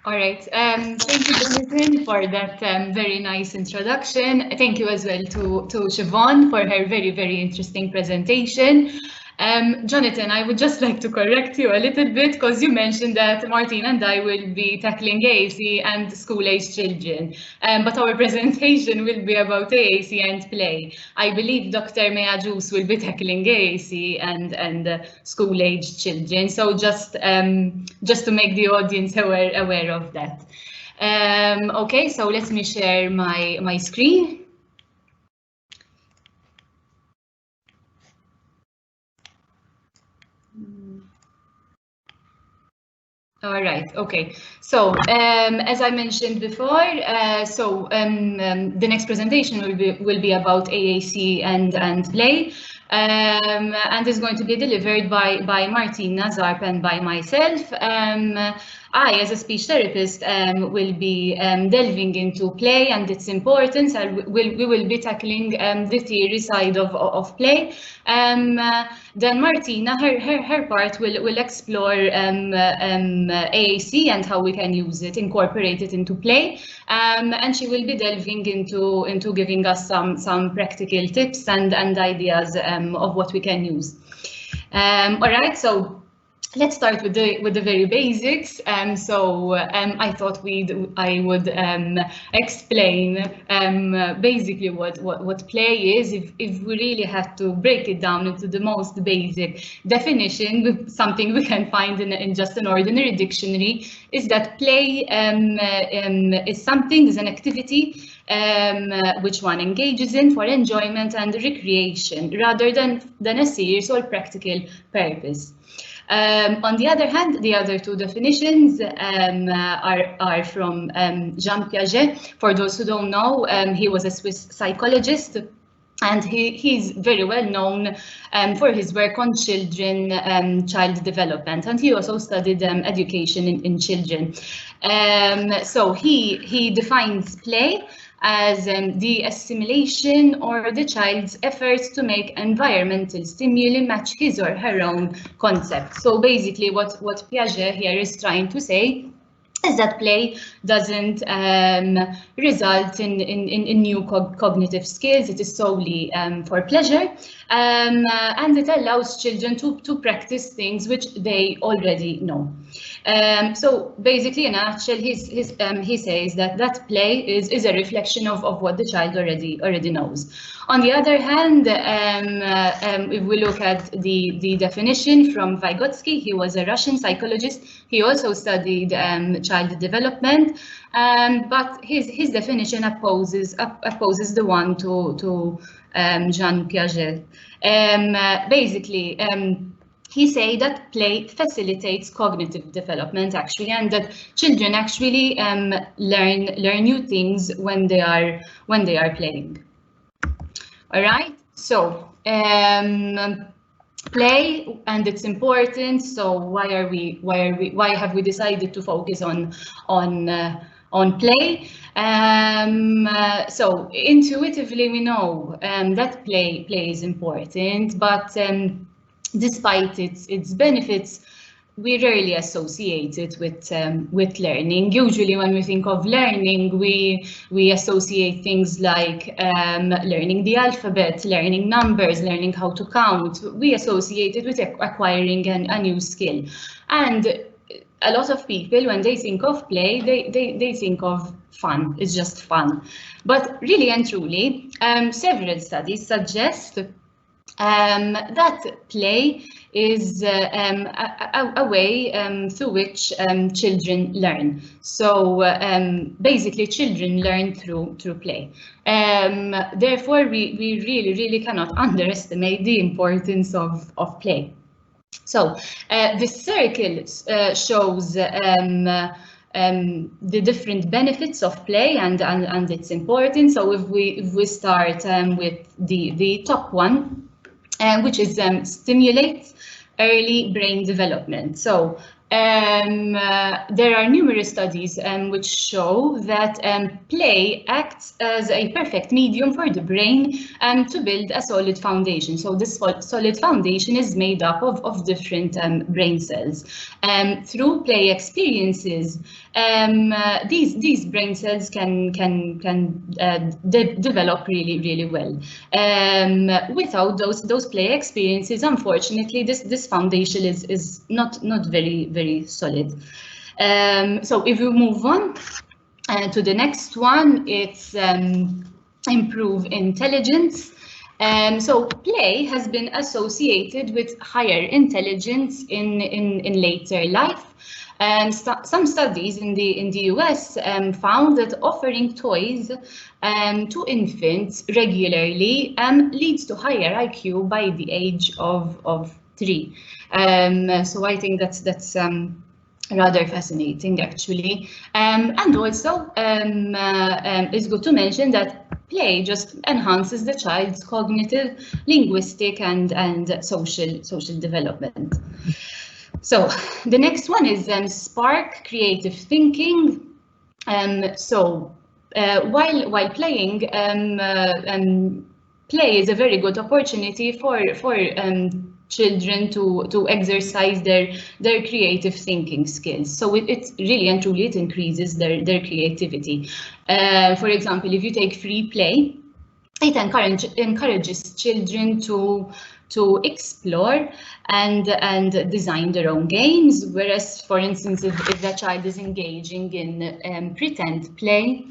All right, thank you, Jonathan, for that very nice introduction. Thank you as well to Siobhan for her very, very interesting presentation. Jonathan, I would just like to correct you a little bit because you mentioned that Martina and I will be tackling AAC and school-aged children, but our presentation will be about AAC and play. I believe Dr. Meajus will be tackling AAC and school-aged children. So just to make the audience aware of that. Okay, so let me share my screen. All right. Okay. So as I mentioned before, the next presentation will be about AAC and play, and is going to be delivered by Martina Zarp and by myself. I, as a speech therapist, will be delving into play and its importance. We will be tackling the theory side of play. Then Martina, her part will explore AAC and how we can use it, incorporate it into play, and she will be delving into giving us some practical tips and ideas of what we can use. All right, so let's start with the very basics. I thought I would explain basically what play is. If we really had to break it down into the most basic definition, something we can find in just an ordinary dictionary, is that play is an activity which one engages in for enjoyment and recreation rather than a serious or practical purpose. On the other hand, the other two definitions are from Jean Piaget. For those who don't know, he was a Swiss psychologist, and he's very well known for his work on child development, and he also studied education in children. So he defines play as the assimilation or the child's efforts to make environmental stimuli match his or her own concept. So basically what Piaget here is trying to say is that play doesn't result in new cognitive skills. It is solely for pleasure, and it allows children to practice things which they already know. So basically, in a nutshell, he says that play is a reflection of what the child already knows. On the other hand, if we look at the definition from Vygotsky, he was a Russian psychologist. He also studied child development, but his definition opposes the one to Jean Piaget. Basically, he say that play facilitates cognitive development actually, and that children actually learn new things when they are playing. All right, so play and its importance. So why have we decided to focus on play? So intuitively we know that play is important, but despite its benefits, we rarely associate it with learning. Usually when we think of learning, we associate things like learning the alphabet, learning numbers, learning how to count. We associate it with acquiring a new skill. And a lot of people, when they think of play, they think of fun. It's just fun. But really and truly, several studies suggest that play is a way through which children learn. So basically, children learn through play. Therefore, we really cannot underestimate the importance of play. So this circle shows the different benefits of play and its importance. So if we start with the top one, which is stimulates early brain development. So there are numerous studies which show that play acts as a perfect medium for the brain to build a solid foundation. So this solid foundation is made up of different brain cells. Through play experiences, these brain cells can develop really well. Without those play experiences, unfortunately, this foundation is not very solid. So if we move on to the next one, it's improve intelligence. So play has been associated with higher intelligence in later life. Some studies in the US found that offering toys to infants regularly leads to higher IQ by the age of 3. So I think that's rather fascinating, actually. And also, it's good to mention that play just enhances the child's cognitive, linguistic, and social development. So the next one is spark creative thinking. While playing, play is a very good opportunity for children to exercise their creative thinking skills. So it really and truly it increases their creativity. For example, if you take free play, it encourages children to explore and design their own games. Whereas, for instance, if the child is engaging in pretend play,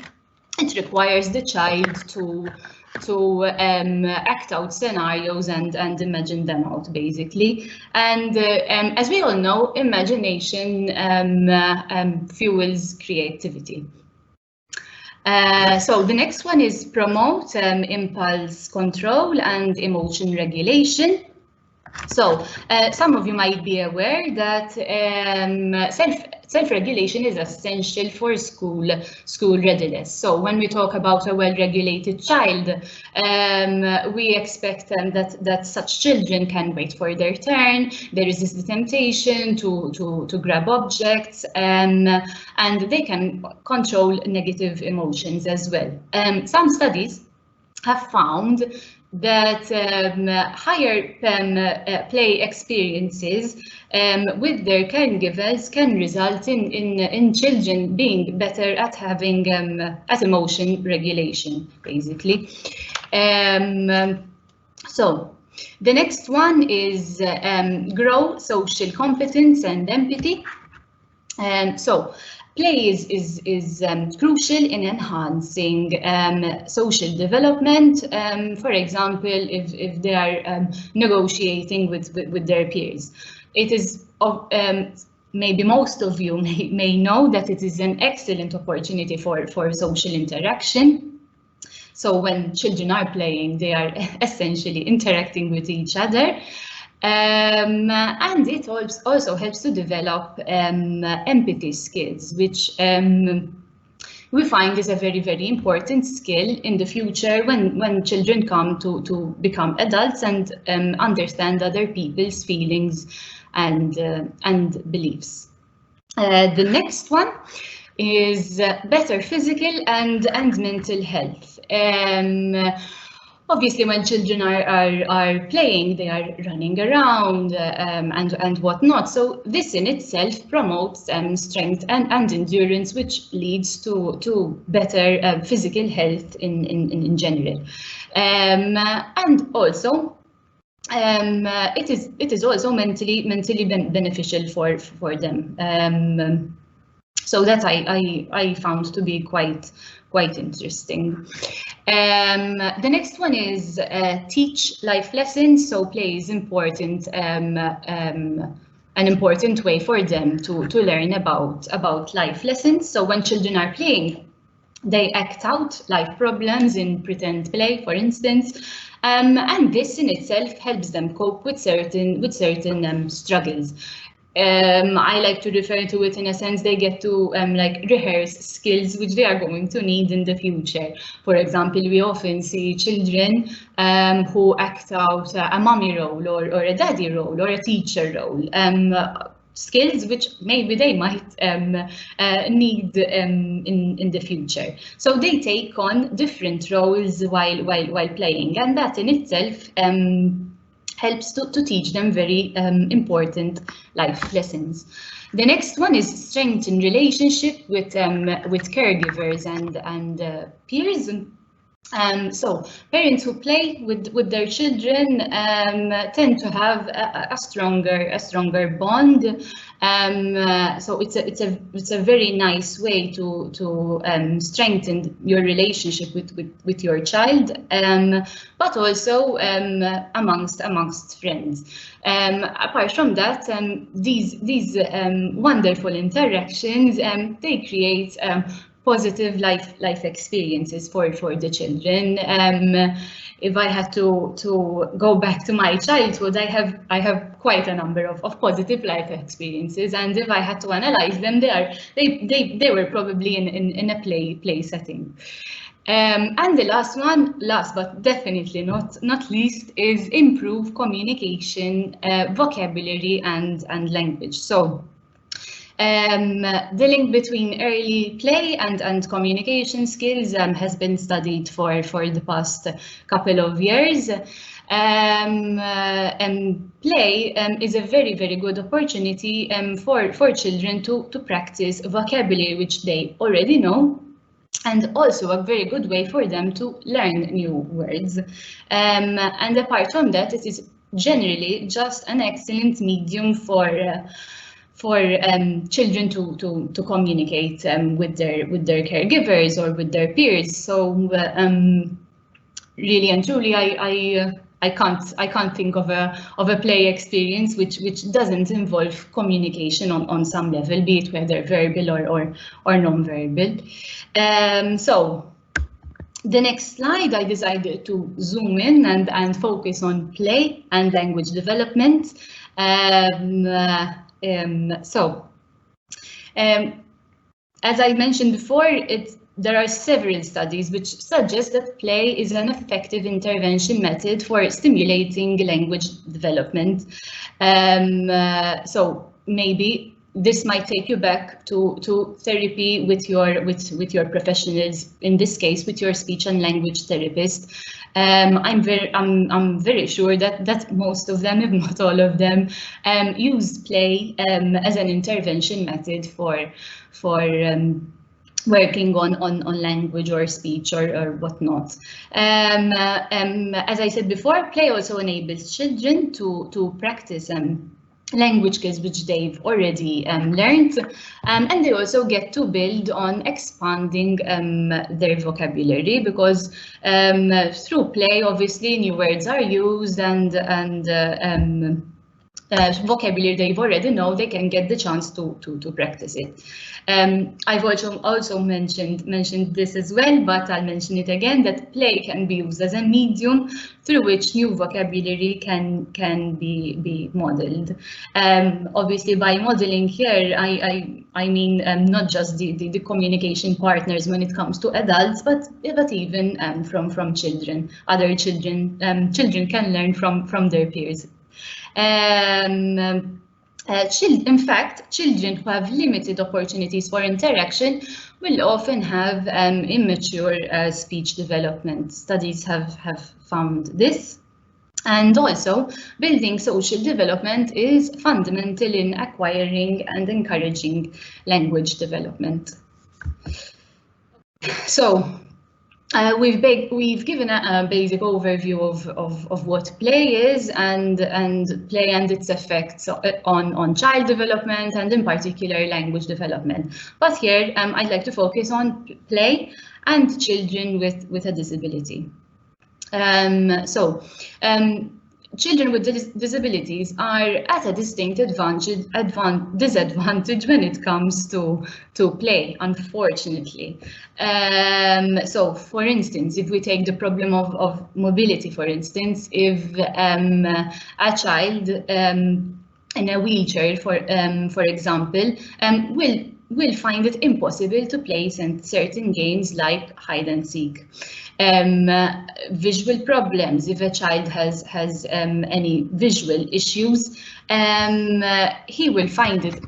it requires the child to act out scenarios and imagine them out, basically. And as we all know, imagination fuels creativity. So the next one is promote impulse control and emotion regulation. So some of you might be aware that self-regulation is essential for school readiness. So when we talk about a well-regulated child, we expect that such children can wait for their turn, they resist the temptation to grab objects, and they can control negative emotions as well. Some studies have found that higher play experiences with their caregivers can result in children being better at having at emotion regulation, basically. So the next one is grow social competence and empathy. So play is crucial in enhancing social development. For example, if they are negotiating with their peers, it is maybe most of you may know that it is an excellent opportunity for social interaction. So when children are playing, they are essentially interacting with each other. And it also helps to develop empathy skills, which we find is a very, very important skill in the future when children come to become adults and understand other people's feelings and beliefs. The next one is better physical and mental health. Obviously, when children are playing, they are running around and whatnot. So this in itself promotes strength and endurance, which leads to better physical health in general. And also, it is also mentally beneficial for them. So that I found to be quite interesting. The next one is teach life lessons. So play is important, an important way for them to learn about life lessons. So when children are playing, they act out life problems in pretend play, for instance, and this in itself helps them cope with certain struggles. I like to refer to it in a sense they get to like rehearse skills which they are going to need in the future. For example, we often see children who act out a mommy role or a daddy role or a teacher role. Skills which maybe they might need in the future. So they take on different roles while playing, and that in itself helps to teach them very important life lessons. The next one is strengthen relationship with caregivers and peers. So parents who play with their children tend to have a stronger bond. So it's a very nice way to strengthen your relationship with your child, but also amongst friends. Apart from that, these wonderful interactions they create positive life experiences for the children. If I had to go back to my childhood, I have quite a number of positive life experiences, and if I had to analyze them, they were probably in a play setting. And the last one, last but definitely not least, is improve communication, vocabulary and language. So the link between early play and communication skills has been studied for the past couple of years. Play is a very good opportunity for children to practice vocabulary which they already know, and also a very good way for them to learn new words. And apart from that, it is generally just an excellent medium for children to communicate with their caregivers or with their peers. So really and truly, I can't think of a play experience which doesn't involve communication on some level, be it whether verbal or non-verbal. So the next slide, I decided to zoom in and focus on play and language development. As I mentioned before, there are several studies which suggest that play is an effective intervention method for stimulating language development. So maybe this might take you back to therapy with your professionals, in this case with your speech and language therapist. I'm very sure that most of them, if not all of them, use play as an intervention method for working on language or speech or whatnot. As I said before, play also enables children to practice language skills which they've already learned, and they also get to build on expanding their vocabulary, because through play, obviously, new words are used, and vocabulary they've already know, they can get the chance to practice it. I've also mentioned this as well, but I'll mention it again, that play can be used as a medium through which new vocabulary can be modeled. Obviously, by modeling here, I mean not just the communication partners when it comes to adults, but even from children. Other children can learn from their peers. In fact, children who have limited opportunities for interaction will often have immature speech development. Studies have found this. And also, building social development is fundamental in acquiring and encouraging language development. So, we've given a basic overview of what play is and play and its effects on child development, and in particular language development. But here I'd like to focus on play and children with a disability. Children with disabilities are at a distinct disadvantage when it comes to play, unfortunately. So, for instance, if we take the problem of mobility, for instance, if a child in a wheelchair, for example, will find it impossible to play certain games like hide and seek. Visual problems, if a child has any visual issues, he will find it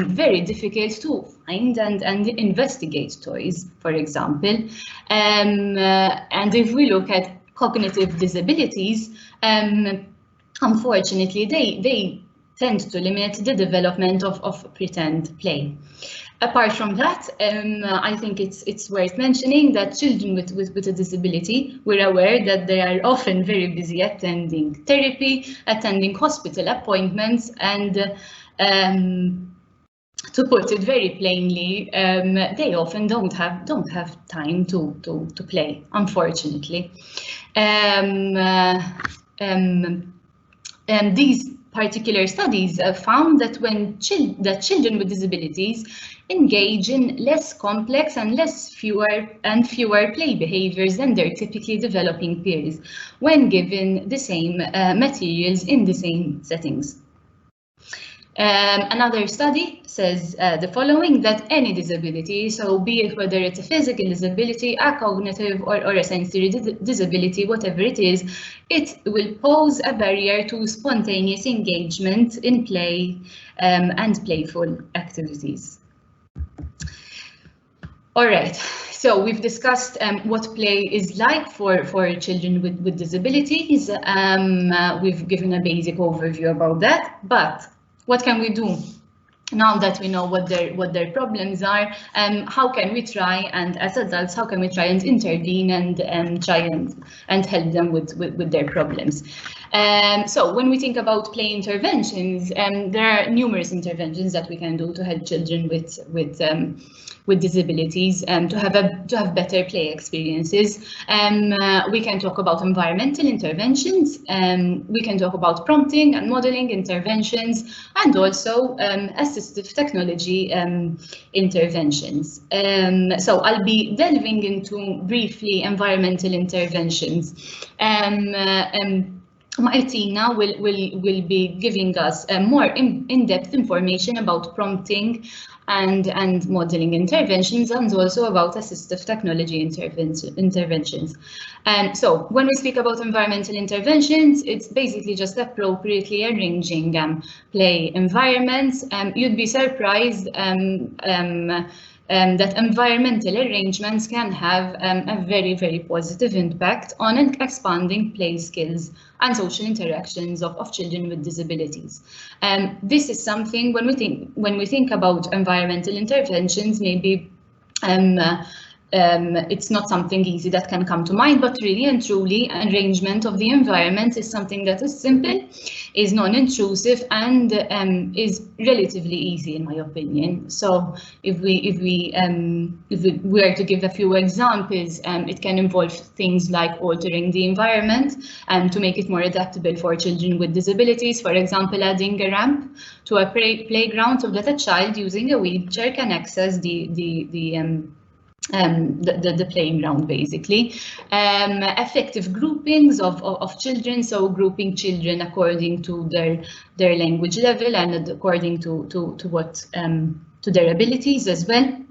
very difficult to find and investigate toys, for example. And if we look at cognitive disabilities, unfortunately, they tend to limit the development of pretend play. Apart from that, I think it's worth mentioning that children with a disability, we're aware that they are often very busy attending therapy, attending hospital appointments, and to put it very plainly, they often don't have time to play, unfortunately. These particular studies found that children with disabilities engage in less complex and fewer play behaviors than their typically developing peers when given the same materials in the same settings. Another study says the following, that any disability, so be it whether it's a physical disability, a cognitive or a sensory disability, whatever it is, it will pose a barrier to spontaneous engagement in play and playful activities. All right, so we've discussed what play is like for children with disabilities. We've given a basic overview about that, but what can we do now that we know what their problems are? How can we try, and as adults, how can we try and intervene and try and help them with their problems? So when we think about play interventions, there are numerous interventions that we can do to help children with disabilities to have better play experiences. We can talk about environmental interventions. We can talk about prompting and modeling interventions, and also assistive technology interventions. So I'll be delving into briefly environmental interventions. Martina will be giving us more in-depth information about prompting and modeling interventions, and also about assistive technology interventions. So when we speak about environmental interventions, it's basically just appropriately arranging play environments. You'd be surprised that environmental arrangements can have a very, very positive impact on expanding play skills and social interactions of children with disabilities. This is something when we think about environmental interventions, maybe it's not something easy that can come to mind, but really and truly, arrangement of the environment is something that is simple, is non-intrusive, and is relatively easy, in my opinion. So if we were to give a few examples, it can involve things like altering the environment to make it more adaptable for children with disabilities. For example, adding a ramp to a playground so that a child using a wheelchair can access the playground, basically. Effective groupings of children, so grouping children according to their language level and according to their abilities as well.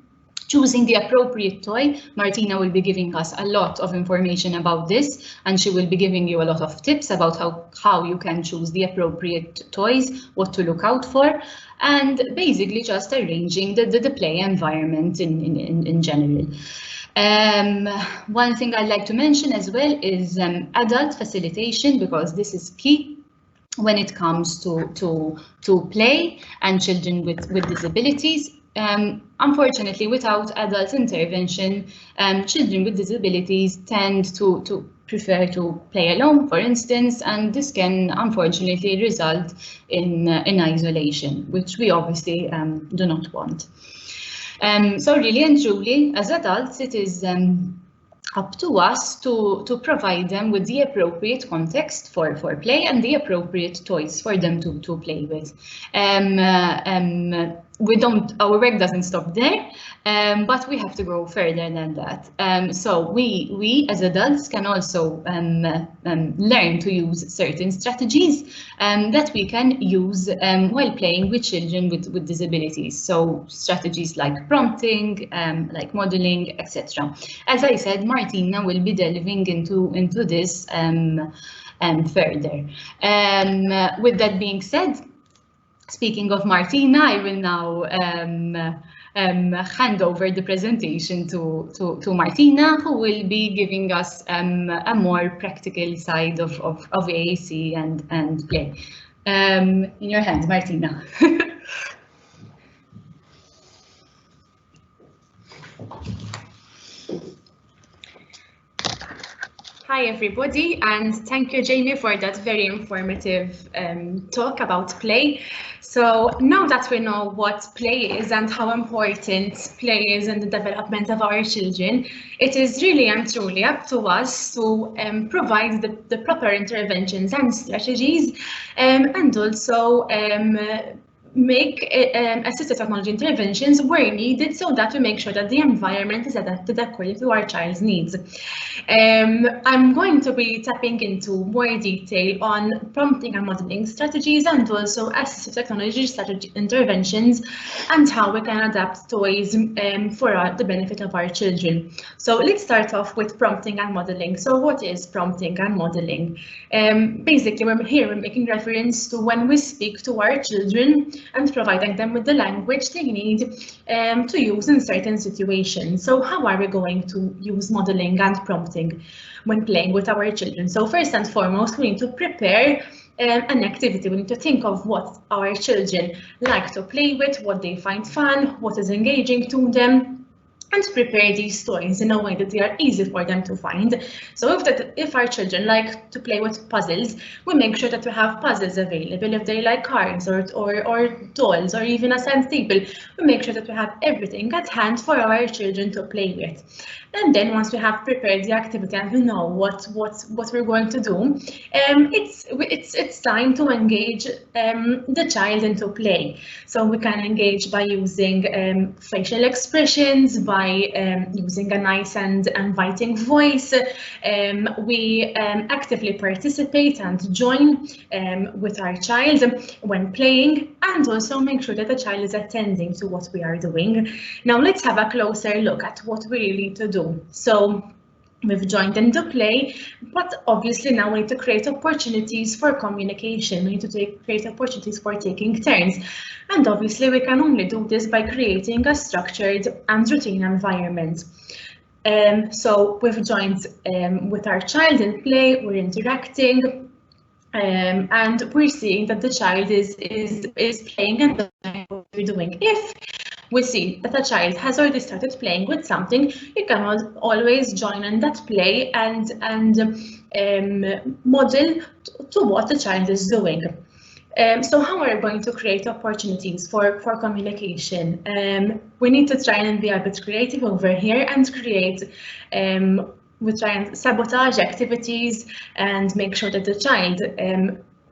Choosing the appropriate toy. Martina will be giving us a lot of information about this, and she will be giving you a lot of tips about how you can choose the appropriate toys, what to look out for, and basically just arranging the play environment in general. One thing I'd like to mention as well is adult facilitation, because this is key when it comes to play and children with disabilities. Unfortunately, without adult intervention, children with disabilities tend to prefer to play alone, for instance, and this can unfortunately result in isolation, which we obviously do not want. So really and truly, as adults, it is up to us to provide them with the appropriate context for play and the appropriate toys for them to play with. Our work doesn't stop there, but we have to go further than that. So we as adults can also learn to use certain strategies that we can use while playing with children with disabilities. So strategies like prompting, like modeling, etc. As I said, Martina will be delving into this further. With that being said, speaking of Martina, I will now hand over the presentation to Martina, who will be giving us a more practical side of AAC and play. In your hands, Martina. Hi everybody, and thank you, Jamie, for that very informative talk about play. So now that we know what play is and how important play is in the development of our children, it is really and truly up to us to provide the proper interventions and strategies, and also make assistive technology interventions where needed so that we make sure that the environment is adapted according to our child's needs. I'm going to be tapping into more detail on prompting and modeling strategies and also assistive technology strategy interventions and how we can adapt toys for the benefit of our children. So let's start off with prompting and modeling. So what is prompting and modeling? Basically, we're making reference to when we speak to our children and providing them with the language they need to use in certain situations. So how are we going to use modeling and prompting when playing with our children? So first and foremost, we need to prepare an activity. We need to think of what our children like to play with, what they find fun, what is engaging to them, and prepare these toys in a way that they are easy for them to find. So if our children like to play with puzzles, we make sure that we have puzzles available. If they like cards or dolls or even a sand table, we make sure that we have everything at hand for our children to play with. And then once we have prepared the activity and we know what we're going to do, it's time to engage the child into play. So we can engage by using facial expressions, by using a nice and inviting voice. We actively participate and join with our child when playing, and also make sure that the child is attending to what we are doing. Now let's have a closer look at what we really need to do. So we've joined into play, but obviously now we need to create opportunities for communication. We need to create opportunities for taking turns. And obviously we can only do this by creating a structured and routine environment. So we've joined with our child in play, we're interacting, and we're seeing that the child is playing and what we're doing. If we see that a child has already started playing with something, you can always join in that play and model to what the child is doing. So how are we going to create opportunities for communication? We need to try and be a bit creative over here and create we try and sabotage activities and make sure that the child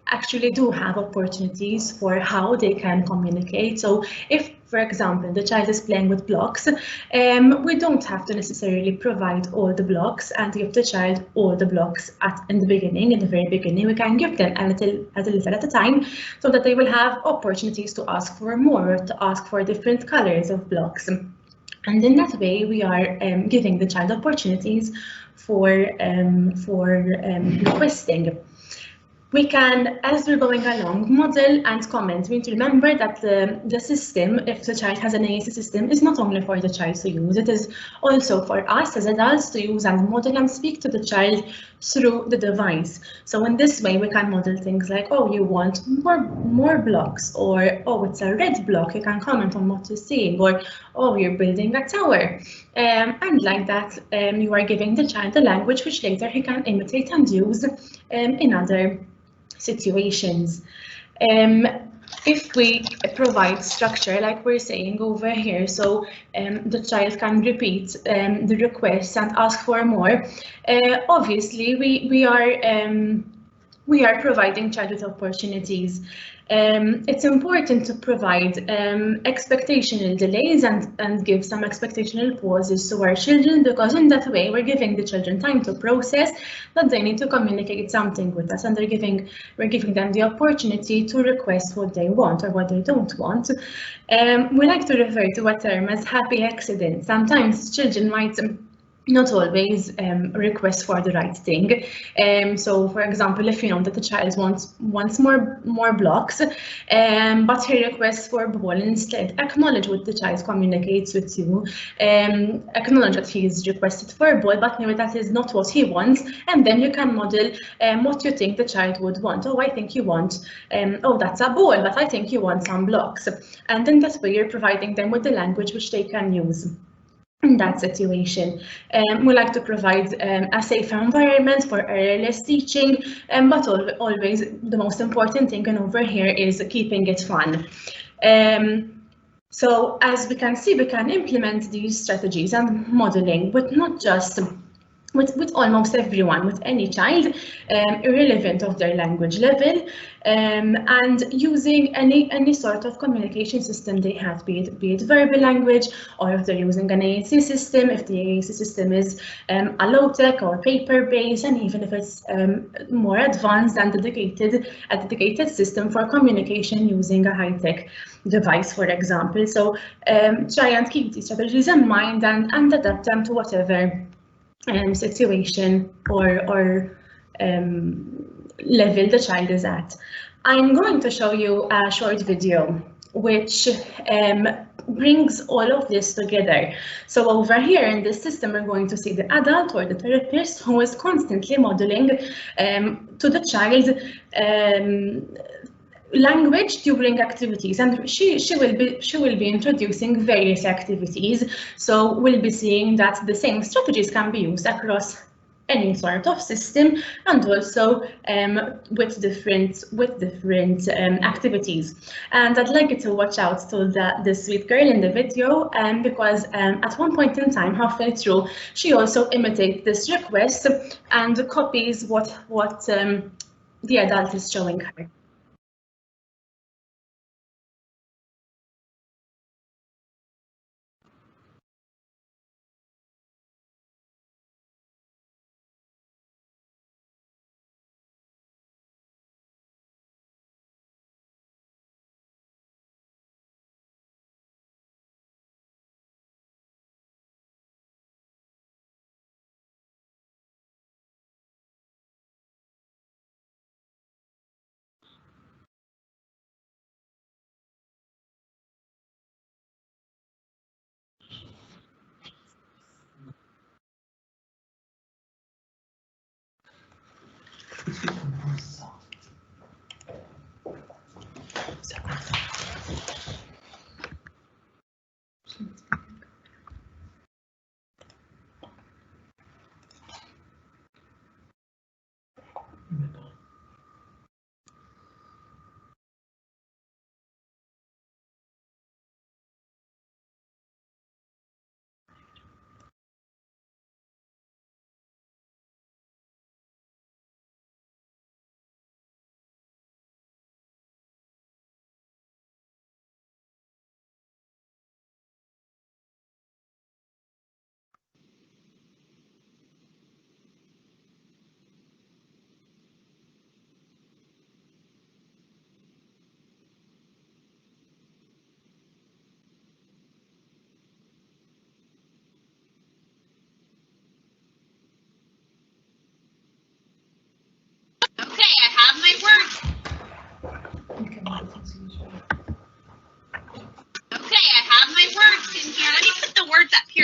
actually do have opportunities for how they can communicate. So if, for example, the child is playing with blocks, we don't have to necessarily provide all the blocks and give the child all the blocks in the very beginning. We can give them a little at a time so that they will have opportunities to ask for more, or to ask for different colors of blocks. And in that way, we are giving the child opportunities for requesting. We can, as we're going along, model and comment. We need to remember that the system, if the child has an AAC system, is not only for the child to use, it is also for us as adults to use and model and speak to the child through the device. So in this way, we can model things like, oh, you want more blocks, or oh, it's a red block, you can comment on what you're seeing, or oh, you're building a tower. And like that, you are giving the child a language which later he can imitate and use in other situations. If we provide structure, like we're saying over here, so the child can repeat the request and ask for more, obviously we are providing child with opportunities. It's important to provide expectational delays and give some expectational pauses to our children, because in that way we're giving the children time to process that they need to communicate something with us, and we're giving them the opportunity to request what they want or what they don't want. We like to refer to a term as happy accident. Sometimes children might not always request for the right thing. So for example, if you know that the child wants more blocks, but he requests for a ball instead, acknowledge what the child communicates with you. Acknowledge that he is requested for a ball, but know that is not what he wants, and then you can model what you think the child would want. Oh, I think you want, oh, that's a ball, but I think you want some blocks. And then that way you're providing them with the language which they can use in that situation. We like to provide a safe environment for errorless teaching, but always the most important thing over here is keeping it fun. So as we can see, we can implement these strategies and modeling with not just with almost everyone, with any child, irrelevant of their language level, and using any sort of communication system they have, be it verbal language, or if they're using an AAC system, if the AAC system is a low-tech or paper-based, and even if it's more advanced and a dedicated system for communication using a high-tech device, for example. So try and keep these strategies in mind and adapt them to whatever situation or level the child is at. I'm going to show you a short video which brings all of this together. So over here in this system, we're going to see the adult or the therapist who is constantly modeling to the child language during activities, and she will be introducing various activities. So we'll be seeing that the same strategies can be used across any sort of system, and also with different activities. And I'd like you to watch out to the sweet girl in the video, because at one point in time, halfway through, she also imitates this request and copies what the adult is showing her.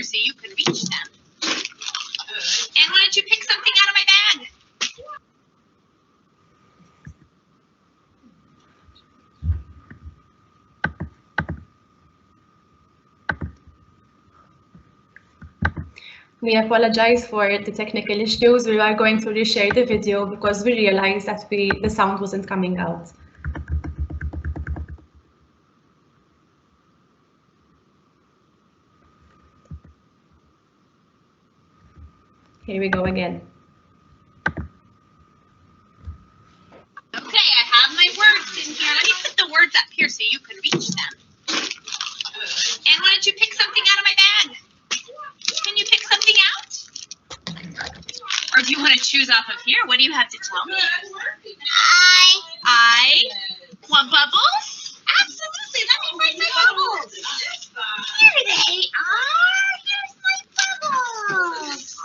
So you can reach them. And why don't you pick something out of my bag? We apologize for the technical issues. We are going to reshare the video because we realized that the sound wasn't coming out. Here we go again. Okay, I have my words in here. Let me put the words up here so you can reach them. And why don't you pick something out of my bag? Can you pick something out? Or do you want to choose off of here? What do you have to tell me? I want bubbles? Absolutely. Let me find my bubbles. Here they are. Here's my bubbles.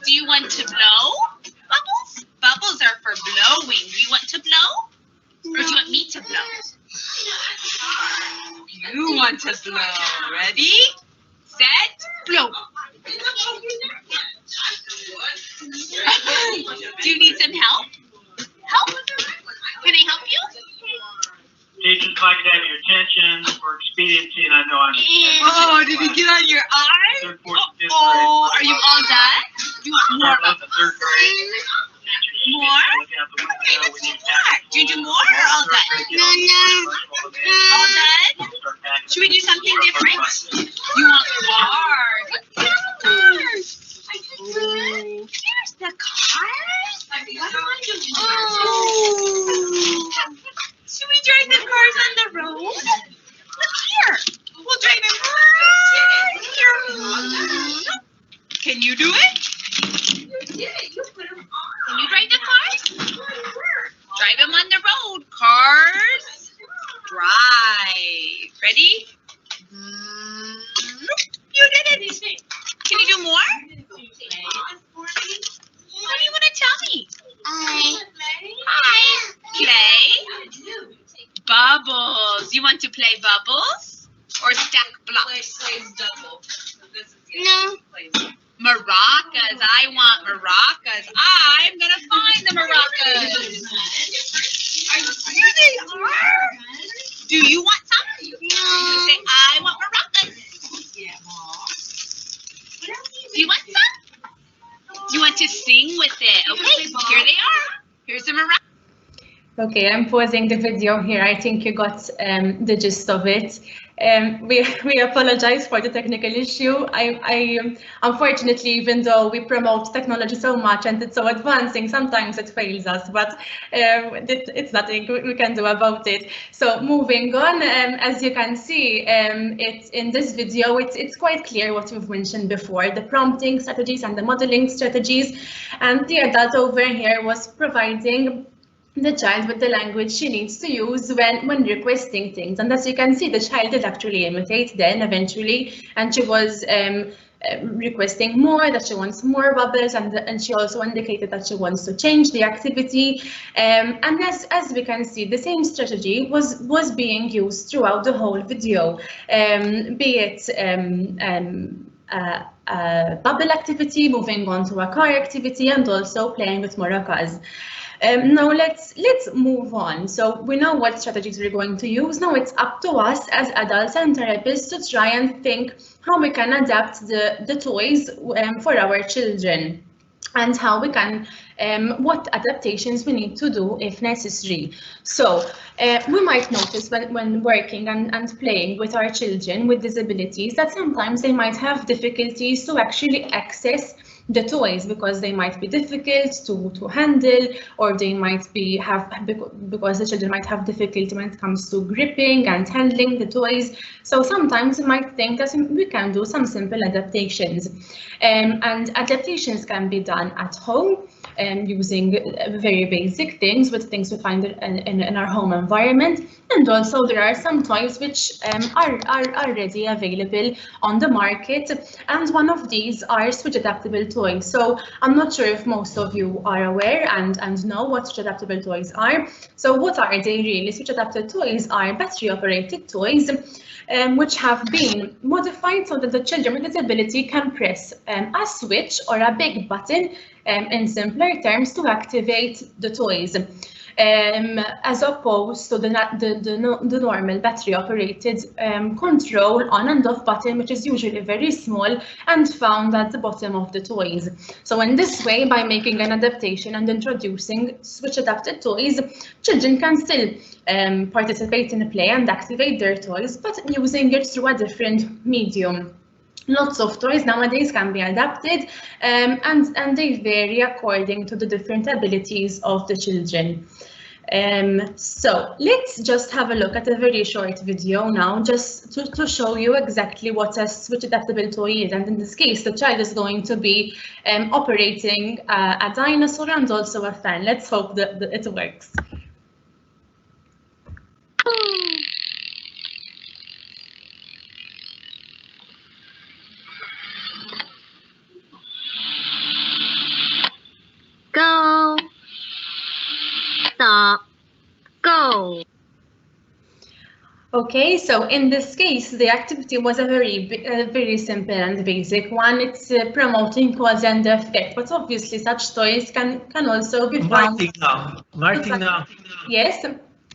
Do you want to blow bubbles? Bubbles are for blowing. Do you want to blow? Or do you want me to blow? You want to blow. Ready? Set, blow. Do you need some help? Help? Can I help you? Teachers, if I could have your attention for expediency, and I know I'm. Oh, did it get on your eye? Third, fourth, fifth Oh, are you all done? Do you want more? grade. Third grade. More? Okay, let's do more. Do you do more or all done? No. All done? Should we do something different? You want more? Let's do more. Ready? You did it! Can you do more? What do you want to tell me? Hi. Play. Bubbles. You want to play bubbles? Or stack blocks? No. Maracas. I want maracas. I'm going to find the maracas. Here they are. Do you want some? No. Say, I want maracas. Do you want some? You want to sing with it? Okay, here they are. Here's the maracas. Okay, I'm pausing the video here. I think you got the gist of it. We apologize for the technical issue. I unfortunately, even though we promote technology so much and it's so advancing, sometimes it fails us, but it's nothing we can do about it. So moving on, as you can see, it's in this video, it's quite clear what we've mentioned before, the prompting strategies and the modeling strategies. And the adult over here was providing the child with the language she needs to use when requesting things. And as you can see, the child did actually imitate then eventually, and she was requesting more, that she wants more bubbles, and she also indicated that she wants to change the activity. And as we can see, the same strategy was being used throughout the whole video, be it a bubble activity, moving on to a car activity, and also playing with maracas. Now let's move on. So we know what strategies we're going to use. Now it's up to us as adults and therapists to try and think how we can adapt the toys for our children, and how we can, what adaptations we need to do if necessary. So we might notice when working and playing with our children with disabilities that sometimes they might have difficulties to actually access the toys because they might be difficult to handle, or they might because the children might have difficulty when it comes to gripping and handling the toys. So sometimes you might think that we can do some simple adaptations, and adaptations can be done at home using very basic things, with things we find in our home environment. And also there are some toys which are already available on the market, and one of these are switch adaptable toys. So I'm not sure if most of you are aware and know what switch adaptable toys are. So what are they really? Switch adapted toys are battery operated toys which have been modified so that the children with disability can press a switch or a big button, in simpler terms, to activate the toys, as opposed to the normal battery operated control on and off button, which is usually very small and found at the bottom of the toys. So in this way, by making an adaptation and introducing switch adapted toys, children can still participate in play and activate their toys, but using it through a different medium. Lots of toys nowadays can be adapted, and they vary according to the different abilities of the children. So let's just have a look at a very short video now, just to show you exactly what a switch adaptable toy is. And in this case, the child is going to be operating a dinosaur and also a fan. Let's hope that it works. Go. Stop. Go. Okay, so in this case, the activity was a very simple and basic one. It's promoting cause and effect, but obviously such toys can also be found. Martina. Yes.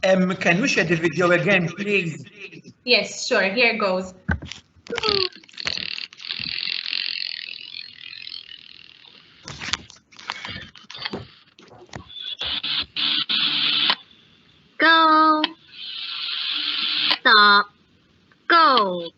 Can we share the video again, please? Yes, sure. Here goes. Go. Stop. Go.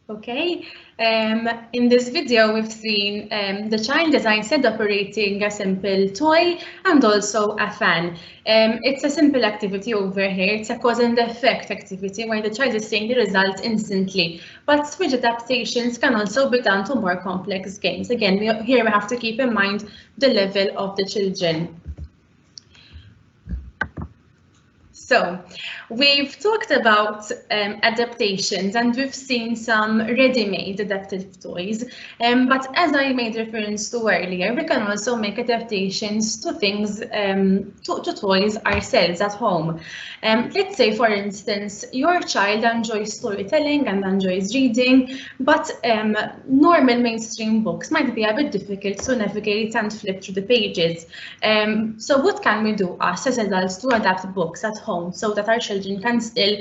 Okay, in this video we've seen the child, as I said, operating a simple toy and also a fan. It's a simple activity over here. It's a cause and effect activity where the child is seeing the results instantly. But switch adaptations can also be done to more complex games. Again, here we have to keep in mind the level of the children. So we've talked about adaptations, and we've seen some ready-made adaptive toys, but as I made reference to earlier, we can also make adaptations to things, to toys ourselves at home. Let's say, for instance, your child enjoys storytelling and enjoys reading, but normal mainstream books might be a bit difficult to navigate and flip through the pages. So what can we do, us as adults, to adapt books at home so that our children can still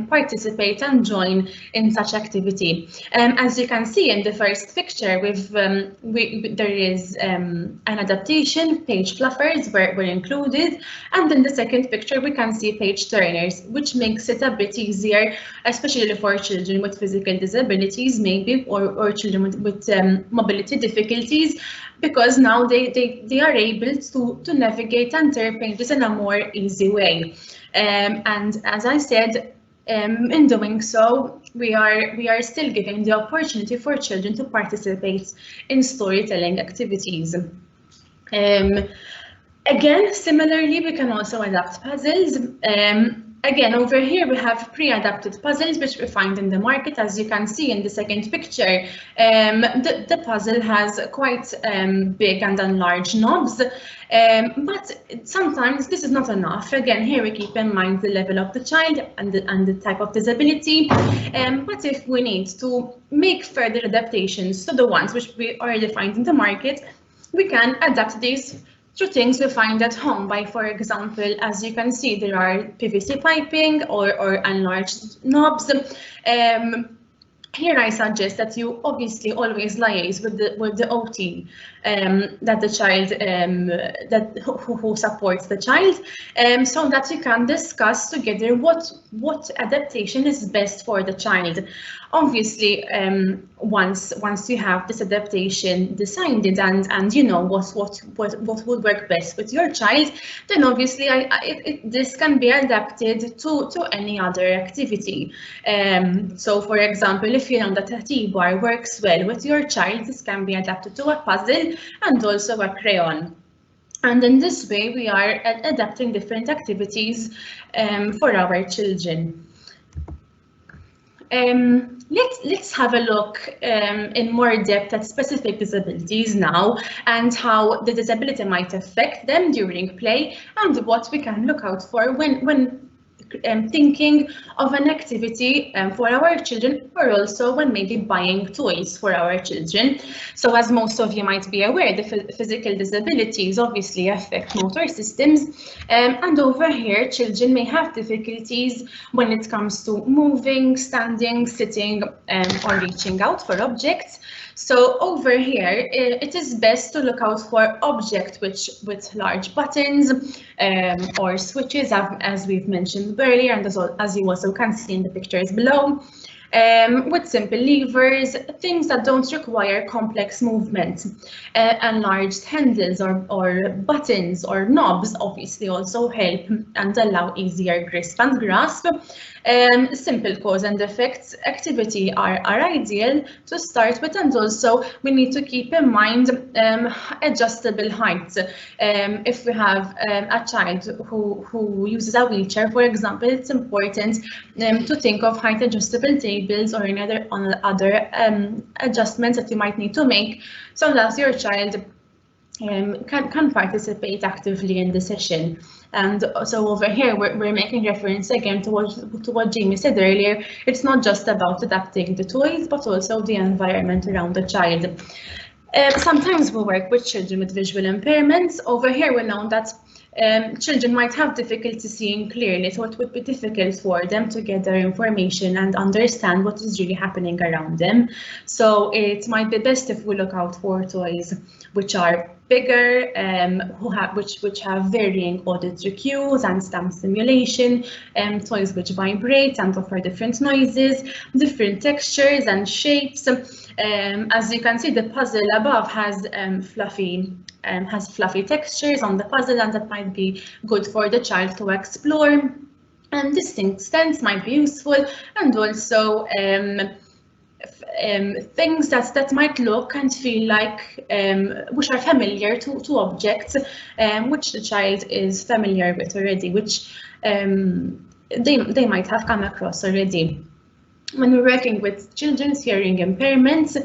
participate and join in such activity? As you can see in the first picture, there is an adaptation, page fluffers were included, and in the second picture we can see page turners, which makes it a bit easier, especially for children with physical disabilities maybe, or children with mobility difficulties, because now they are able to navigate and turn pages in a more easy way. And as I said, in doing so, we are still giving the opportunity for children to participate in storytelling activities. Again, similarly, we can also adapt puzzles. Again, over here we have pre-adapted puzzles which we find in the market. As you can see in the second picture, the puzzle has quite big and enlarged knobs, but sometimes this is not enough. Again, here we keep in mind the level of the child and the type of disability. But if we need to make further adaptations to the ones which we already find in the market, we can adapt these to things we find at home by, for example, as you can see, there are PVC piping or enlarged knobs. Here I suggest that you obviously always liaise with the OT that the child who supports the child, so that you can discuss together what adaptation is best for the child. Obviously, once you have this adaptation decided and you know what would work best with your child, then obviously this can be adapted to any other activity. So, for example, if you know that a T-bar works well with your child, this can be adapted to a puzzle and also a crayon. And in this way, we are adapting different activities for our children. Let's have a look in more depth at specific disabilities now, and how the disability might affect them during play, and what we can look out for when thinking of an activity for our children, or also when maybe buying toys for our children. So as most of you might be aware, the physical disabilities obviously affect motor systems, and over here children may have difficulties when it comes to moving, standing, sitting, or reaching out for objects. So over here, it is best to look out for objects with large buttons or switches, as we've mentioned earlier, and as you also can see in the pictures below. With simple levers, things that don't require complex movement. Enlarged handles or buttons or knobs obviously also help and allow easier grasp and grasp. Simple cause and effects activity are ideal to start with, and also we need to keep in mind adjustable heights. If we have a child who uses a wheelchair, for example, it's important to think of height adjustable tables or any other adjustments that you might need to make, so that your child can participate actively in the session. And so over here we're making reference again to what Jamie said earlier. It's not just about adapting the toys, but also the environment around the child. Sometimes we work with children with visual impairments. Over here we know that children might have difficulty seeing clearly, so it would be difficult for them to gather information and understand what is really happening around them. So it might be best if we look out for toys which are bigger, which have varying auditory cues and stamp stimulation, toys which vibrate and offer different noises, different textures and shapes. As you can see, the puzzle above has fluffy textures on the puzzle, and that might be good for the child to explore. And distinct stands might be useful, and also things that might look and feel like which are familiar to objects which the child is familiar with already, which they might have come across already. When we're working with children's hearing impairments,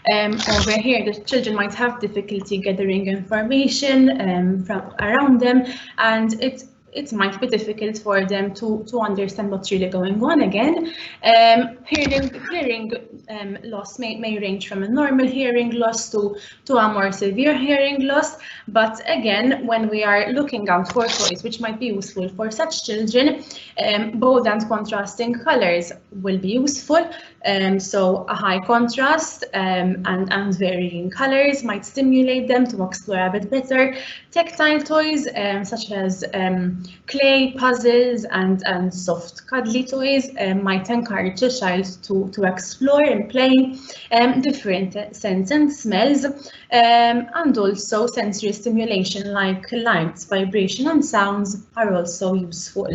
over here the children might have difficulty gathering information from around them, and it might be difficult for them to understand what's really going on again. Hearing loss may range from a normal hearing loss to a more severe hearing loss. But again, when we are looking out for toys which might be useful for such children, bold and contrasting colors will be useful. So a high contrast and varying colors might stimulate them to explore a bit better. Tactile toys such as clay, puzzles, and soft cuddly toys might encourage a child to explore and play different scents and smells, and also sensory stimulation like lights, vibration, and sounds are also useful.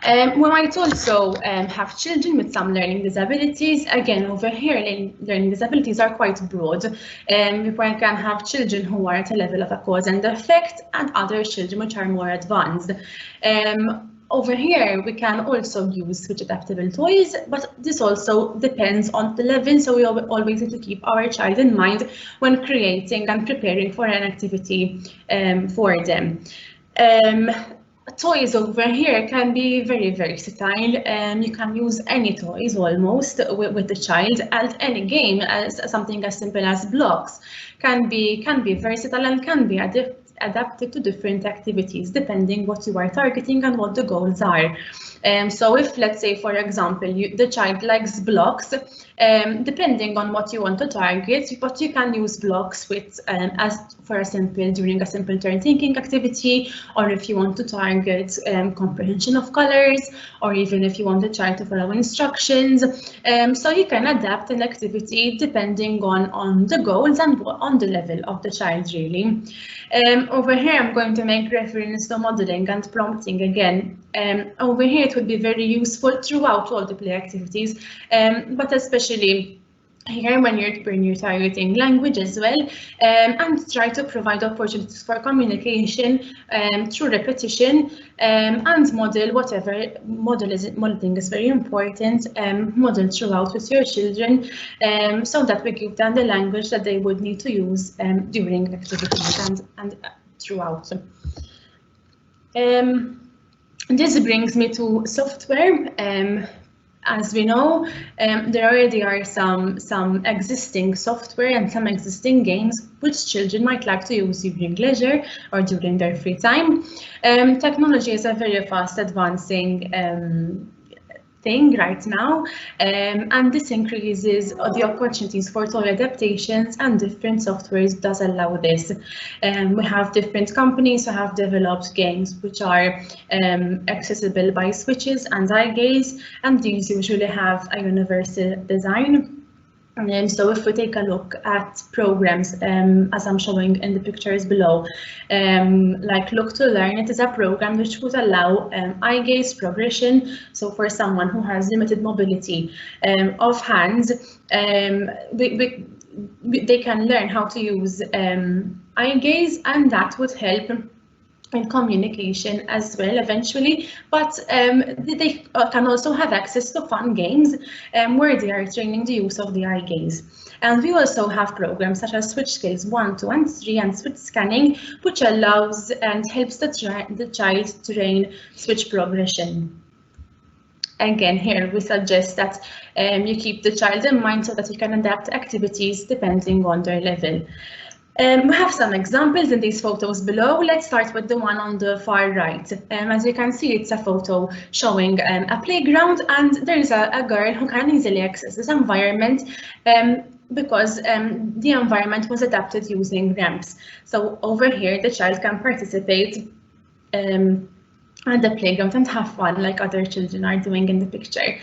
We might also have children with some learning disabilities. Again, over here, learning disabilities are quite broad. We can have children who are at a level of a cause and effect, and other children which are more advanced. Over here, we can also use switch adaptable toys, but this also depends on the level, so we always need to keep our child in mind when creating and preparing for an activity for them. Toys over here can be very versatile. You can use any toys almost with the child, and any game, as something as simple as blocks, can be versatile and can be adapted to different activities depending what you are targeting and what the goals are. So if, let's say, for example, the child likes blocks, depending on what you want to target, but you can use blocks with during a simple turn thinking activity, or if you want to target comprehension of colors, or even if you want the child to follow instructions. So you can adapt an activity depending on the goals and on the level of the child, really. Over here, I'm going to make reference to modeling and prompting again. Over here, it would be very useful throughout all the play activities, but especially here when you're targeting language as well, and try to provide opportunities for communication through repetition, and model whatever modeling is very important. Model throughout with your children, so that we give them the language that they would need to use during activities and throughout. This brings me to software. As we know, there already are some existing software and some existing games which children might like to use during leisure or during their free time. Technology is a very fast advancing thing right now, and this increases the opportunities for toy adaptations, and different softwares does allow this. We have different companies who have developed games which are accessible by switches and eye gaze, and these usually have a universal design. So if we take a look at programs, as I'm showing in the pictures below, like Look to Learn, it is a program which would allow eye gaze progression. So for someone who has limited mobility of hands, they can learn how to use eye gaze, and that would help in communication as well eventually, but they can also have access to fun games where they are training the use of the eye gaze. And we also have programs such as Switch Skills 1, 2, and 3 and Switch Scanning, which allows and helps the child train switch progression. Again, here we suggest that you keep the child in mind so that you can adapt activities depending on their level. We have some examples in these photos below. Let's start with the one on the far right. As you can see, it's a photo showing a playground, and there's a girl who can easily access this environment because the environment was adapted using ramps. So over here, the child can participate at the playground and have fun like other children are doing in the picture.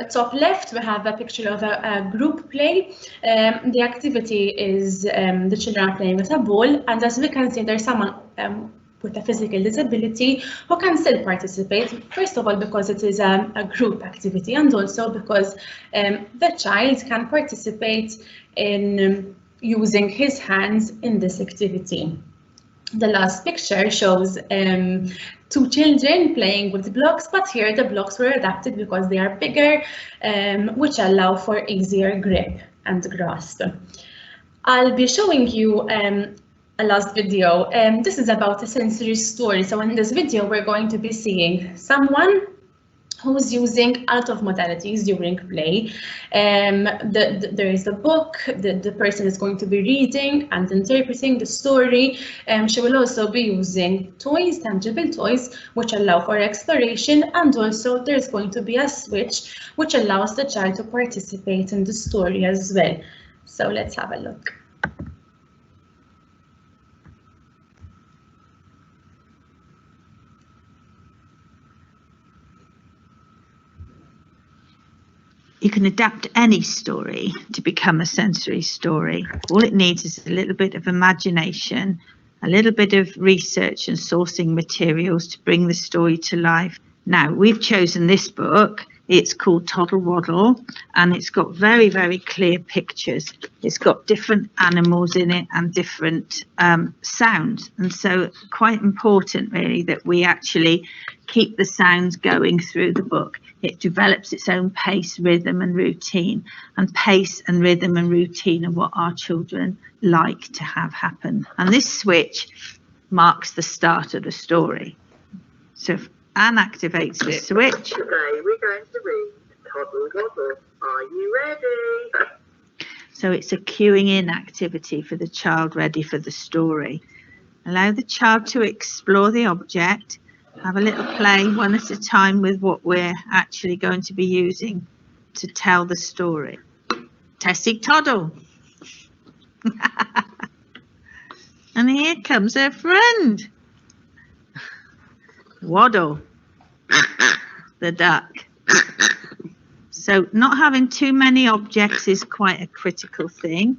Top left, we have a picture of a group play. The activity is the children are playing with a ball, and as we can see, there's someone with a physical disability who can still participate, first of all because it is a group activity, and also because the child can participate in using his hands in this activity. The last picture shows two children playing with blocks, but here the blocks were adapted because they are bigger, which allow for easier grip and grasp. I'll be showing you a last video. This is about a sensory story. So in this video, we're going to be seeing someone who's using a lot of modalities during play. There is a book, the person is going to be reading and interpreting the story. She will also be using toys, tangible toys, which allow for exploration, and also there's going to be a switch which allows the child to participate in the story as well. So let's have a look. You can adapt any story to become a sensory story. All it needs is a little bit of imagination, a little bit of research and sourcing materials to bring the story to life. Now, we've chosen this book. It's called Toddle Waddle, and it's got very, very clear pictures. It's got different animals in it and different sounds. And so quite important, really, that we actually keep the sounds going through the book. It develops its own pace, rhythm and routine. And pace and rhythm and routine are what our children like to have happen. And this switch marks the start of the story. So if Anne activates the switch. Today we're going to read Toddle Waddle. Are you ready? So it's a cueing in activity for the child ready for the story. Allow the child to explore the object, have a little play one at a time with what we're actually going to be using to tell the story. Tessie Toddle. And here comes her friend. Waddle, the duck. So not having too many objects is quite a critical thing.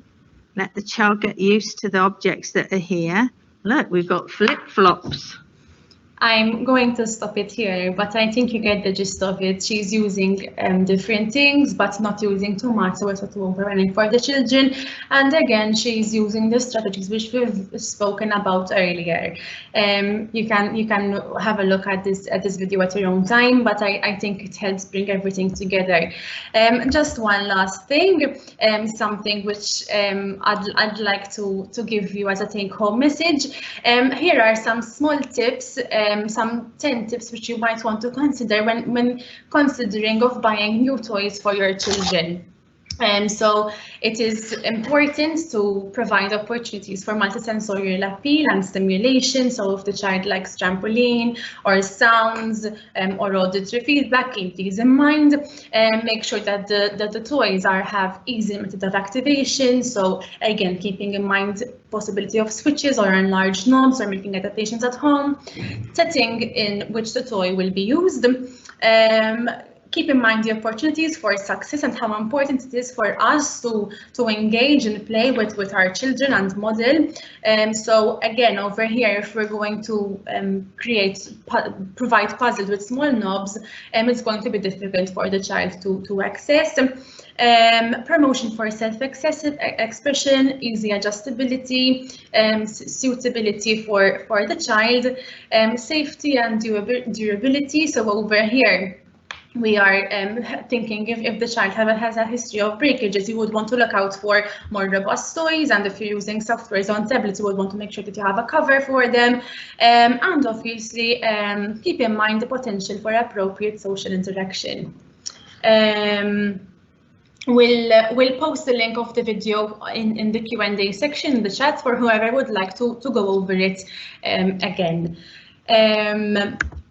Let the child get used to the objects that are here. Look, we've got flip-flops. I'm going to stop it here, but I think you get the gist of it. She's using different things, but not using too much, so it's not too overwhelming for the children. And again, she's using the strategies which we've spoken about earlier. You can have a look at this video at your own time, but I think it helps bring everything together. Just one last thing, something which I'd like to give you as a take-home message. Here are some small tips. Some 10 tips which you might want to consider when considering of buying new toys for your children. So it is important to provide opportunities for multisensorial appeal and stimulation. So if the child likes trampoline or sounds or auditory feedback, keep these in mind. Make sure that the toys have easy method of activation. So again, keeping in mind possibility of switches or enlarged knobs or making adaptations at home. Setting in which the toy will be used. Keep in mind the opportunities for success and how important it is for us to engage and play with our children and model. So again, over here, if we're going to provide puzzles with small knobs, it's going to be difficult for the child to access. Promotion for self-expression, easy adjustability, suitability for the child, safety and durability. So over here, we are thinking if the child has a history of breakages, you would want to look out for more robust toys, and if you're using softwares on tablets, you would want to make sure that you have a cover for them, and obviously keep in mind the potential for appropriate social interaction. We'll post the link of the video in the Q&A section in the chat for whoever would like to go over it again.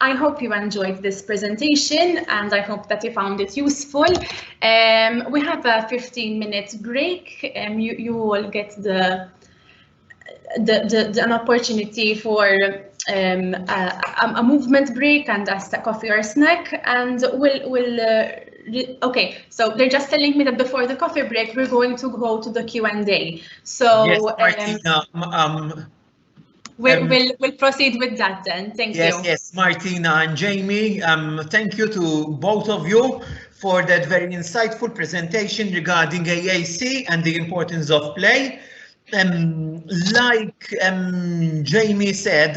I hope you enjoyed this presentation and I hope that you found it useful. We have a 15-minute break. You will get an opportunity for a movement break and a coffee or snack, and okay, so they're just telling me that before the coffee break we're going to go to the Q&A. So yes, Martina, We'll proceed with that then. Thank you. Yes, Martina and Jamie, thank you to both of you for that very insightful presentation regarding AAC and the importance of play. Like Jamie said,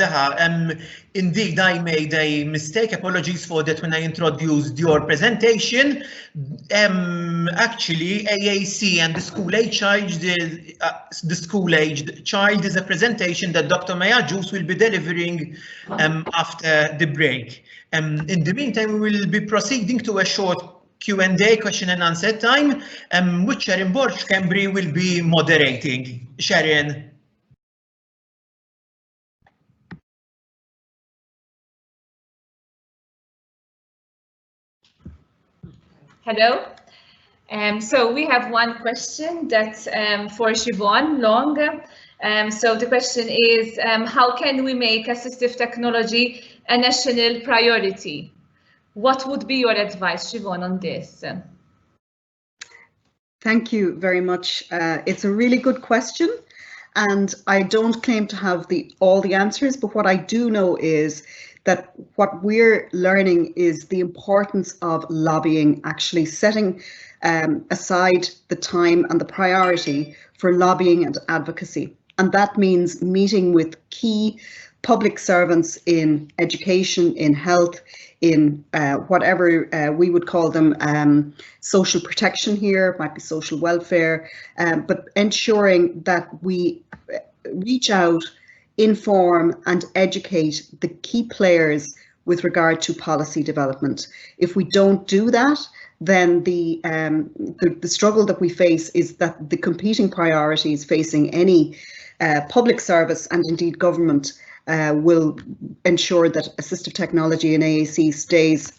indeed I made a mistake. Apologies for that when I introduced your presentation. Actually, AAC and the school-aged child is a presentation that Dr. Maya Juice will be delivering after the break. In the meantime, we will be proceeding to a short Q&A, question and answer time, which Sharon Borch-Kembry will be moderating. Sharon. Hello. So we have one question that's for Siobhan Long. So the question is, how can we make assistive technology a national priority? What would be your advice, Siobhan, on this? Thank you very much. It's a really good question, and I don't claim to have all the answers, but what I do know is that what we're learning is the importance of lobbying, actually setting aside the time and the priority for lobbying and advocacy. And that means meeting with key public servants in education, in health, in whatever we would call them, social protection here, might be social welfare, but ensuring that we reach out, inform and educate the key players with regard to policy development. If we don't do that, then the struggle that we face is that the competing priorities facing any public service and indeed government will ensure that assistive technology and AAC stays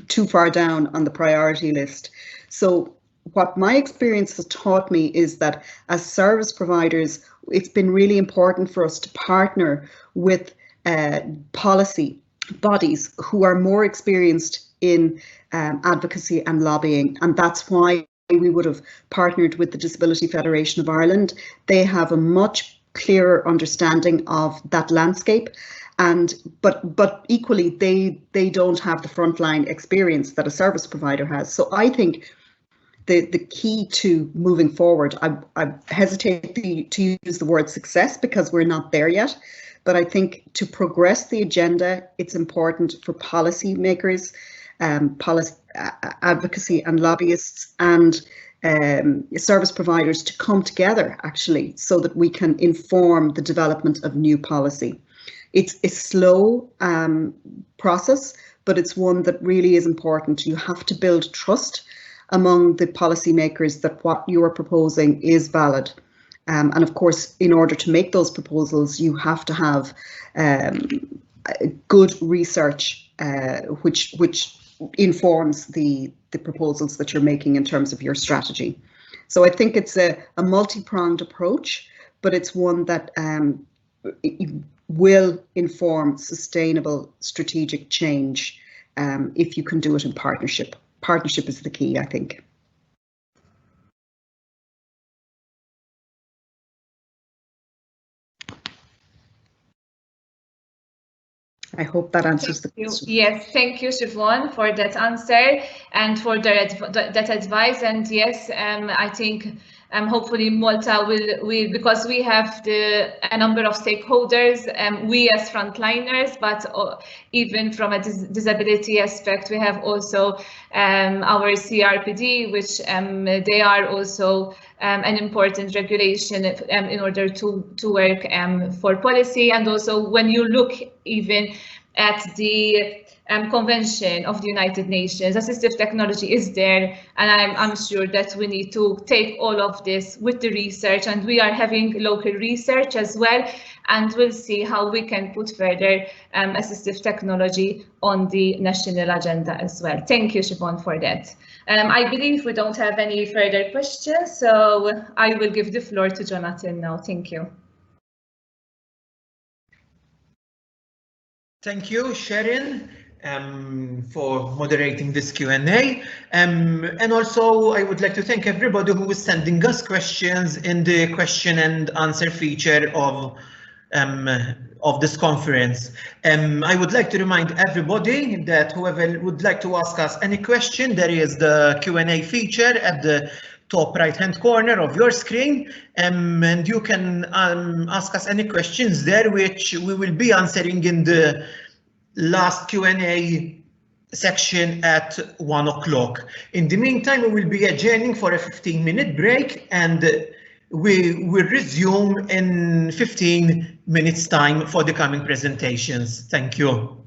too far down on the priority list. So what my experience has taught me is that as service providers, it's been really important for us to partner with policy bodies who are more experienced in advocacy and lobbying, and that's why we would have partnered with the Disability Federation of Ireland. They have a much clearer understanding of that landscape, and but equally they don't have the frontline experience that a service provider has. So I think the key to moving forward, I hesitate to use the word success because we're not there yet, but I think to progress the agenda, it's important for policy makers, policy advocacy and lobbyists and service providers to come together actually so that we can inform the development of new policy. It's a slow process, but it's one that really is important. You have to build trust among the policymakers that what you are proposing is valid. And of course, in order to make those proposals, you have to have good research which informs the proposals that you're making in terms of your strategy. So I think it's a multi-pronged approach, but it's one that will inform sustainable strategic change if you can do it in partnership. Partnership is the key, I think. I hope that answers the question. Yes, thank you, Siobhan, for that answer and for that advice. And yes, I think hopefully Malta will because we have a number of stakeholders, we as frontliners, but even from a disability aspect, we have also our CRPD, which they are also an important regulation in order to work for policy. And also when you look even at the Convention of the United Nations, assistive technology is there, and I'm sure that we need to take all of this with the research, and we are having local research as well, and we'll see how we can put further assistive technology on the national agenda as well. Thank you, Siobhan, for that. I believe we don't have any further questions, so I will give the floor to Jonathan now. Thank you. Thank you, Sharon, for moderating this Q&A. And also, I would like to thank everybody who is sending us questions in the question and answer feature of of this conference. I would like to remind everybody that whoever would like to ask us any question, there is the Q&A feature at the top right-hand corner of your screen, and you can ask us any questions there, which we will be answering in the last Q&A section at 1 o'clock. In the meantime, we will be adjourning for a 15-minute break, and we will resume in 15 minutes time for the coming presentations. Thank you.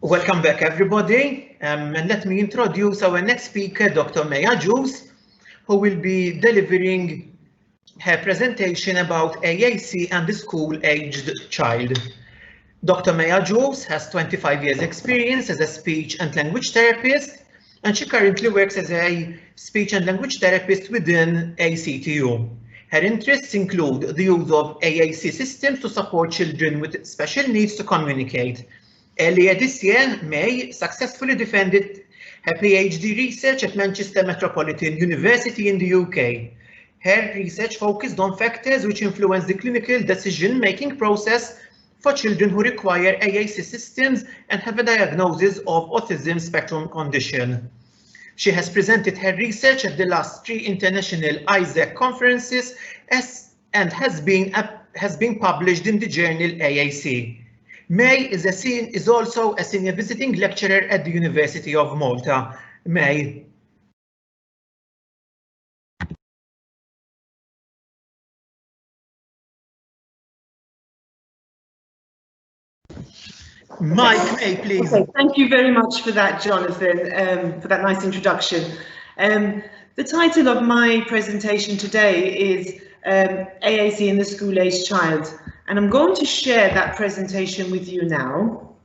Welcome back, everybody. And let me introduce our next speaker, Dr. Maya Juice, who will be delivering her presentation about AAC and the school-aged child. Dr. Maya Juice has 25 years experience as a speech and language therapist, and she currently works as a speech and language therapist within ACTU. Her interests include the use of AAC systems to support children with special needs to communicate. Earlier this year, May successfully defended her PhD research at Manchester Metropolitan University in the UK. Her research focused on factors which influence the clinical decision-making process for children who require AAC systems and have a diagnosis of autism spectrum condition. She has presented her research at the last 3 international ISAC conferences and has been published in the journal AAC. May is also a senior visiting lecturer at the University of Malta. May. Mike, May, please. Okay, thank you very much for that, Jonathan, for that nice introduction. The title of my presentation today is AAC in the School-Aged Child, and I'm going to share that presentation with you now.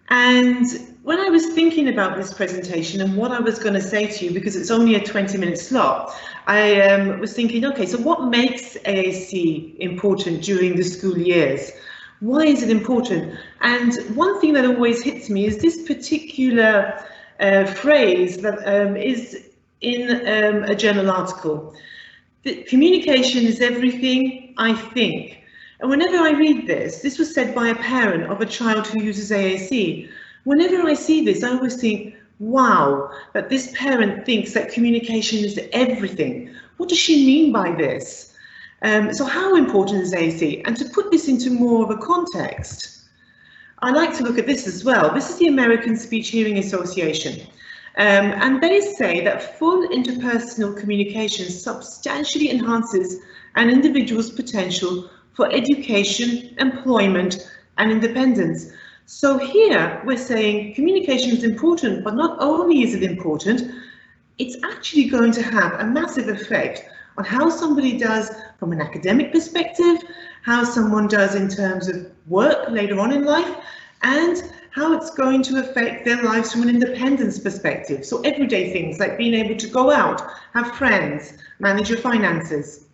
And when I was thinking about this presentation and what I was going to say to you, because it's only a 20-minute slot, I was thinking, okay, so what makes AAC important during the school years? Why is it important? And one thing that always hits me is this particular phrase that is in a journal article. That communication is everything, I think. And whenever I read this, this was said by a parent of a child who uses AAC. Whenever I see this, I always think, wow, that this parent thinks that communication is everything. What does she mean by this? So how important is AAC? And to put this into more of a context, I like to look at this as well. This is the American Speech Hearing Association. And they say that full interpersonal communication substantially enhances an individual's potential for education, employment, and independence. So here we're saying communication is important, but not only is it important, it's actually going to have a massive effect on how somebody does from an academic perspective, how someone does in terms of work later on in life, and how it's going to affect their lives from an independence perspective. So everyday things like being able to go out, have friends, manage your finances.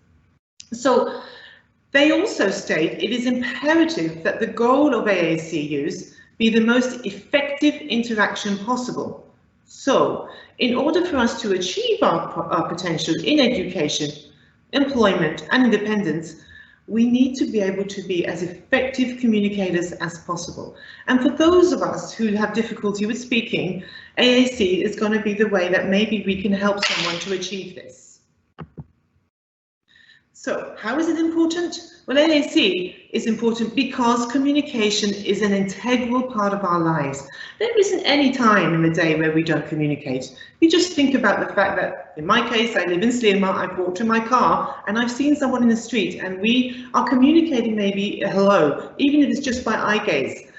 So they also state it is imperative that the goal of AAC use be the most effective interaction possible. So, in order for us to achieve our potential in education, employment and independence, we need to be able to be as effective communicators as possible. And for those of us who have difficulty with speaking, AAC is going to be the way that maybe we can help someone to achieve this. So, how is it important? Well, AAC is important because communication is an integral part of our lives. There isn't any time in the day where we don't communicate. You just think about the fact that, in my case, I live in Slierma, I've walked to my car and I've seen someone in the street and we are communicating maybe a hello, even if it's just by eye gaze.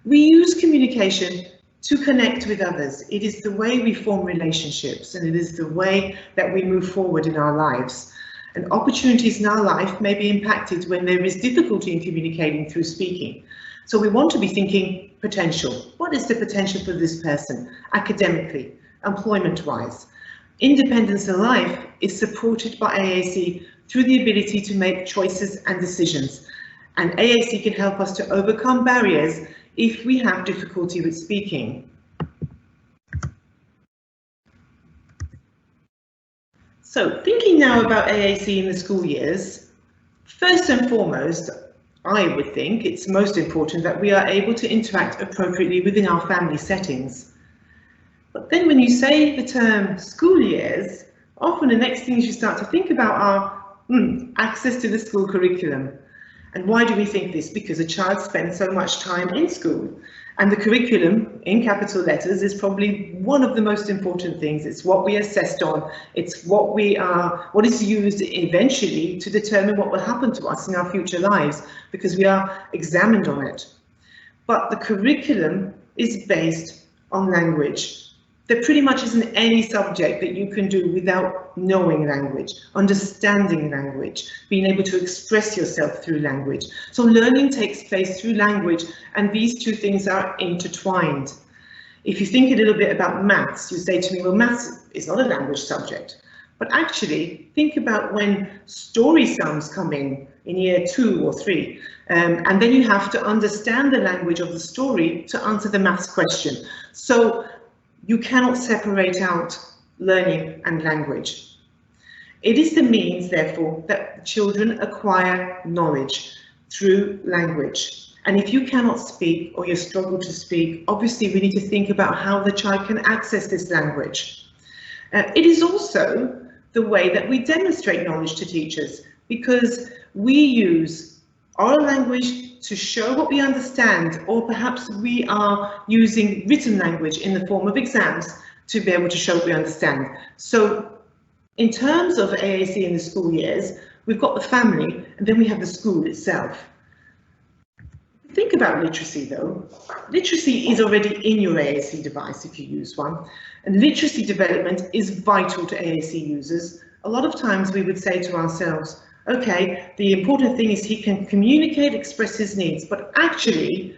We use communication to connect with others. It is the way we form relationships and it is the way that we move forward in our lives. And opportunities in our life may be impacted when there is difficulty in communicating through speaking. So we want to be thinking potential. What is the potential for this person academically, employment-wise? Independence in life is supported by AAC through the ability to make choices and decisions. And AAC can help us to overcome barriers if we have difficulty with speaking. So, thinking now about AAC in the school years, first and foremost, I would think it's most important that we are able to interact appropriately within our family settings. But then when you say the term school years, often the next things you start to think about are access to the school curriculum. And why do we think this? Because a child spends so much time in school. And the curriculum, in capital letters, is probably one of the most important things. It's what we assessed on. It's what is used eventually to determine what will happen to us in our future lives, because we are examined on it. But the curriculum is based on language. There pretty much isn't any subject that you can do without knowing language, understanding language, being able to express yourself through language. So learning takes place through language, and these two things are intertwined. If you think a little bit about maths, you say to me, well, maths is not a language subject. But actually, think about when story sums come in year 2 or 3, and then you have to understand the language of the story to answer the maths question. So you cannot separate out learning and language. It is the means, therefore, that children acquire knowledge through language. And if you cannot speak or you struggle to speak, obviously we need to think about how the child can access this language. It is also the way that we demonstrate knowledge to teachers, because we use oral language to show what we understand, or perhaps we are using written language in the form of exams to be able to show what we understand. So in terms of AAC in the school years, we've got the family and then we have the school itself. Think about literacy though. Literacy is already in your AAC device if you use one, and literacy development is vital to AAC users. A lot of times we would say to ourselves, okay, the important thing is he can communicate, express his needs, but actually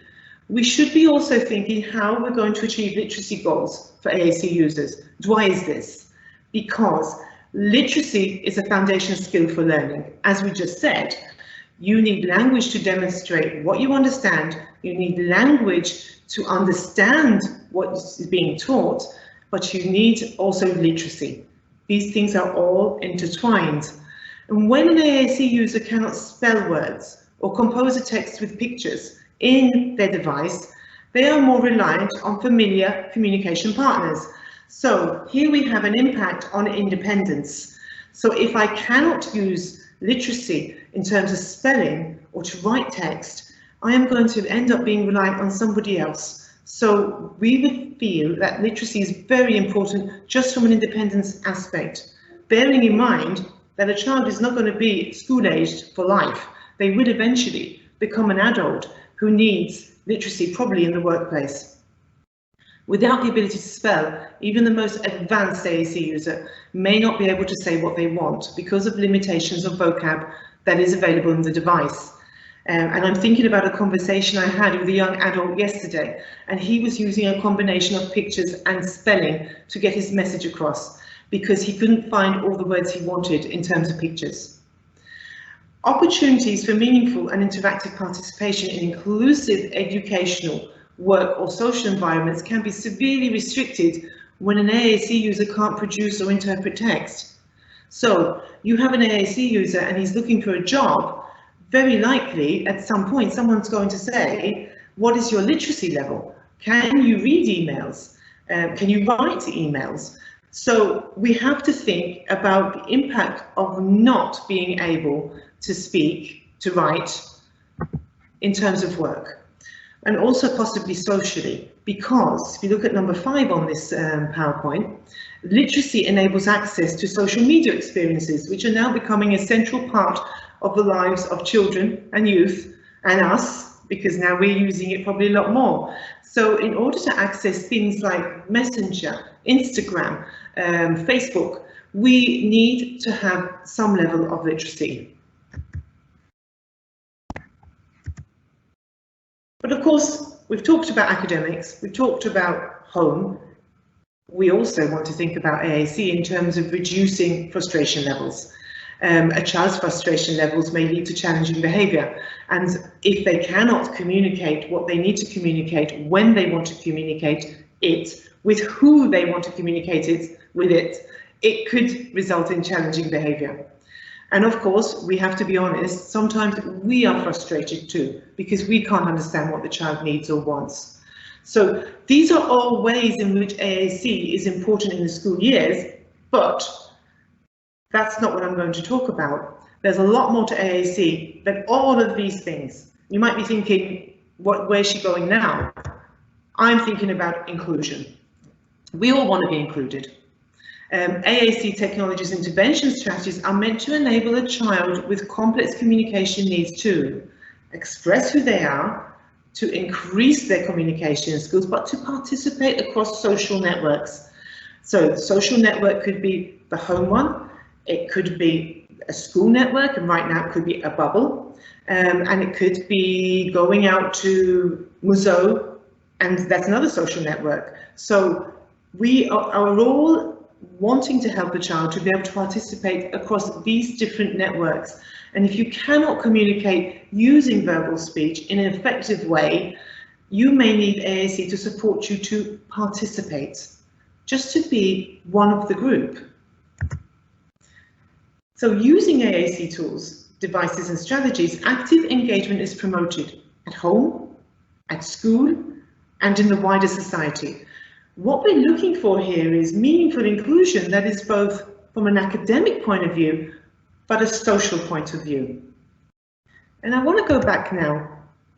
we should be also thinking how we're going to achieve literacy goals for AAC users. Why is this? Because literacy is a foundation skill for learning. As we just said, you need language to demonstrate what you understand, you need language to understand what is being taught, but you need also literacy. These things are all intertwined. And when an AAC user cannot spell words or compose a text with pictures in their device, they are more reliant on familiar communication partners. So here we have an impact on independence. So if I cannot use literacy in terms of spelling or to write text, I am going to end up being reliant on somebody else. So we would feel that literacy is very important just from an independence aspect, bearing in mind that a child is not going to be school-aged for life. They will eventually become an adult who needs literacy, probably in the workplace. Without the ability to spell, even the most advanced AAC user may not be able to say what they want because of limitations of vocab that is available in the device. And I'm thinking about a conversation I had with a young adult yesterday, and he was using a combination of pictures and spelling to get his message across, because he couldn't find all the words he wanted in terms of pictures. Opportunities for meaningful and interactive participation in inclusive educational, work or social environments can be severely restricted when an AAC user can't produce or interpret text. So you have an AAC user and he's looking for a job, very likely at some point someone's going to say, what is your literacy level? Can you read emails? Can you write emails? So we have to think about the impact of not being able to speak, to write, in terms of work, and also possibly socially, because if you look at number 5 on this PowerPoint, literacy enables access to social media experiences, which are now becoming a central part of the lives of children and youth and us, because now we're using it probably a lot more. So in order to access things like Messenger, Instagram, Facebook, we need to have some level of literacy. But of course, we've talked about academics, we've talked about home. We also want to think about AAC in terms of reducing frustration levels. A child's frustration levels may lead to challenging behaviour, and if they cannot communicate what they need to communicate when they want to communicate it, with who they want to communicate it with it could result in challenging behaviour. And of course, we have to be honest, sometimes we are frustrated too, because we can't understand what the child needs or wants. So these are all ways in which AAC is important in the school years, but that's not what I'm going to talk about. There's a lot more to AAC than all of these things. You might be thinking, where's she going now? I'm thinking about inclusion. We all want to be included. AAC technologies intervention strategies are meant to enable a child with complex communication needs to express who they are, to increase their communication skills, but to participate across social networks. So the social network could be the home one, it could be a school network, and right now it could be a bubble, and it could be going out to Muzo, and that's another social network. So we are all wanting to help the child to be able to participate across these different networks. And if you cannot communicate using verbal speech in an effective way, you may need AAC to support you to participate, just to be one of the group. So using AAC tools, devices and strategies, active engagement is promoted at home, at school, and in the wider society. What we're looking for here is meaningful inclusion that is both from an academic point of view, but a social point of view. And I want to go back now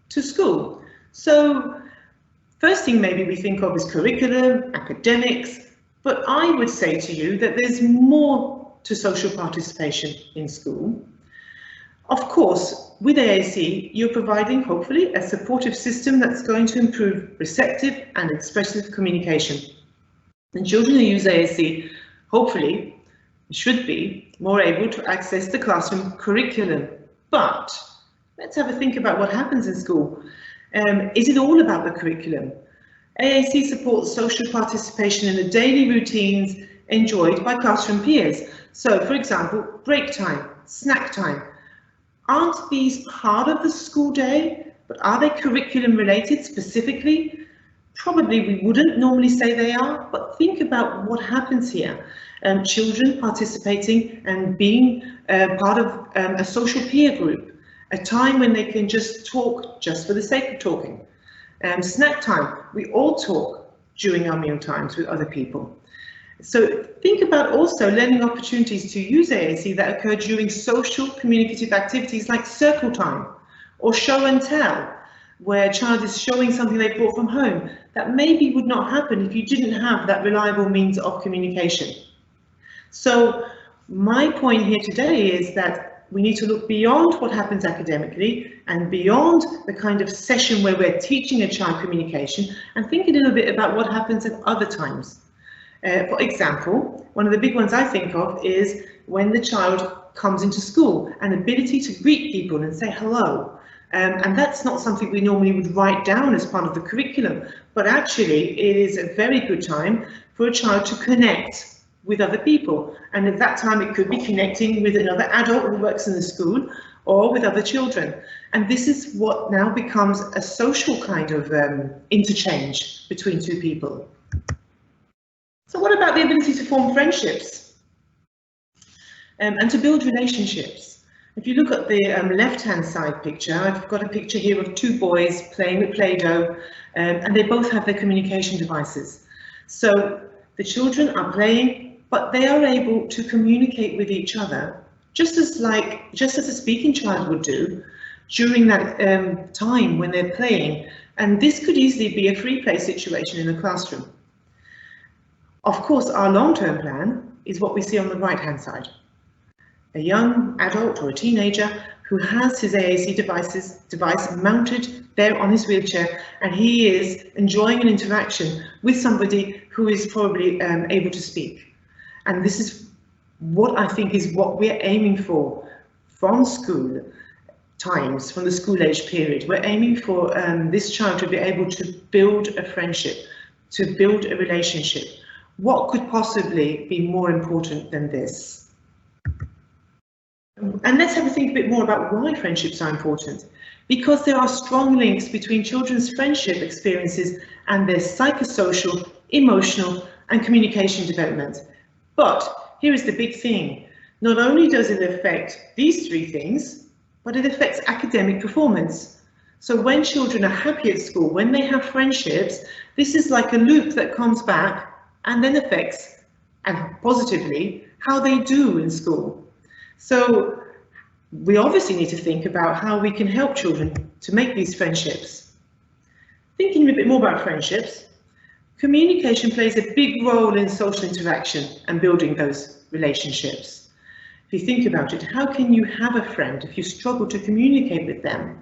to school. So first thing maybe we think of is curriculum, academics, but I would say to you that there's more to social participation in school. Of course, with AAC, you're providing, hopefully, a supportive system that's going to improve receptive and expressive communication. And children who use AAC, hopefully, should be more able to access the classroom curriculum. But let's have a think about what happens in school. Is it all about the curriculum? AAC supports social participation in the daily routines enjoyed by classroom peers. So, for example, break time, snack time. Aren't these part of the school day, but are they curriculum related specifically? Probably we wouldn't normally say they are, but think about what happens here. Children participating and being part of a social peer group, a time when they can just talk just for the sake of talking. Snack time, we all talk during our meal times with other people. So think about also learning opportunities to use AAC that occur during social communicative activities like circle time or show and tell, where a child is showing something they brought from home that maybe would not happen if you didn't have that reliable means of communication. So my point here today is that we need to look beyond what happens academically and beyond the kind of session where we're teaching a child communication and think a little bit about what happens at other times. For example, one of the big ones I think of is when the child comes into school, an ability to greet people and say hello. And that's not something we normally would write down as part of the curriculum, but actually it is a very good time for a child to connect with other people. And at that time it could be connecting with another adult who works in the school or with other children. And this is what now becomes a social kind of interchange between two people. So what about the ability to form friendships and to build relationships? If you look at the left-hand side picture, I've got a picture here of two boys playing with Play-Doh, and they both have their communication devices. So the children are playing, but they are able to communicate with each other, just as a speaking child would do during that time when they're playing. And this could easily be a free play situation in the classroom. Of course, our long-term plan is what we see on the right-hand side. A young adult or a teenager who has his AAC device mounted there on his wheelchair, and he is enjoying an interaction with somebody who is probably able to speak. And this is what I think is what we're aiming for from school times, from the school age period. We're aiming for this child to be able to build a friendship, to build a relationship. What could possibly be more important than this? And let's have a think a bit more about why friendships are important. Because there are strong links between children's friendship experiences and their psychosocial, emotional, and communication development. But here is the big thing. Not only does it affect these three things, but it affects academic performance. So when children are happy at school, when they have friendships, this is like a loop that comes back and then affects, and positively, how they do in school. So we obviously need to think about how we can help children to make these friendships. Thinking a bit more about friendships, communication plays a big role in social interaction and building those relationships. If you think about it, how can you have a friend if you struggle to communicate with them?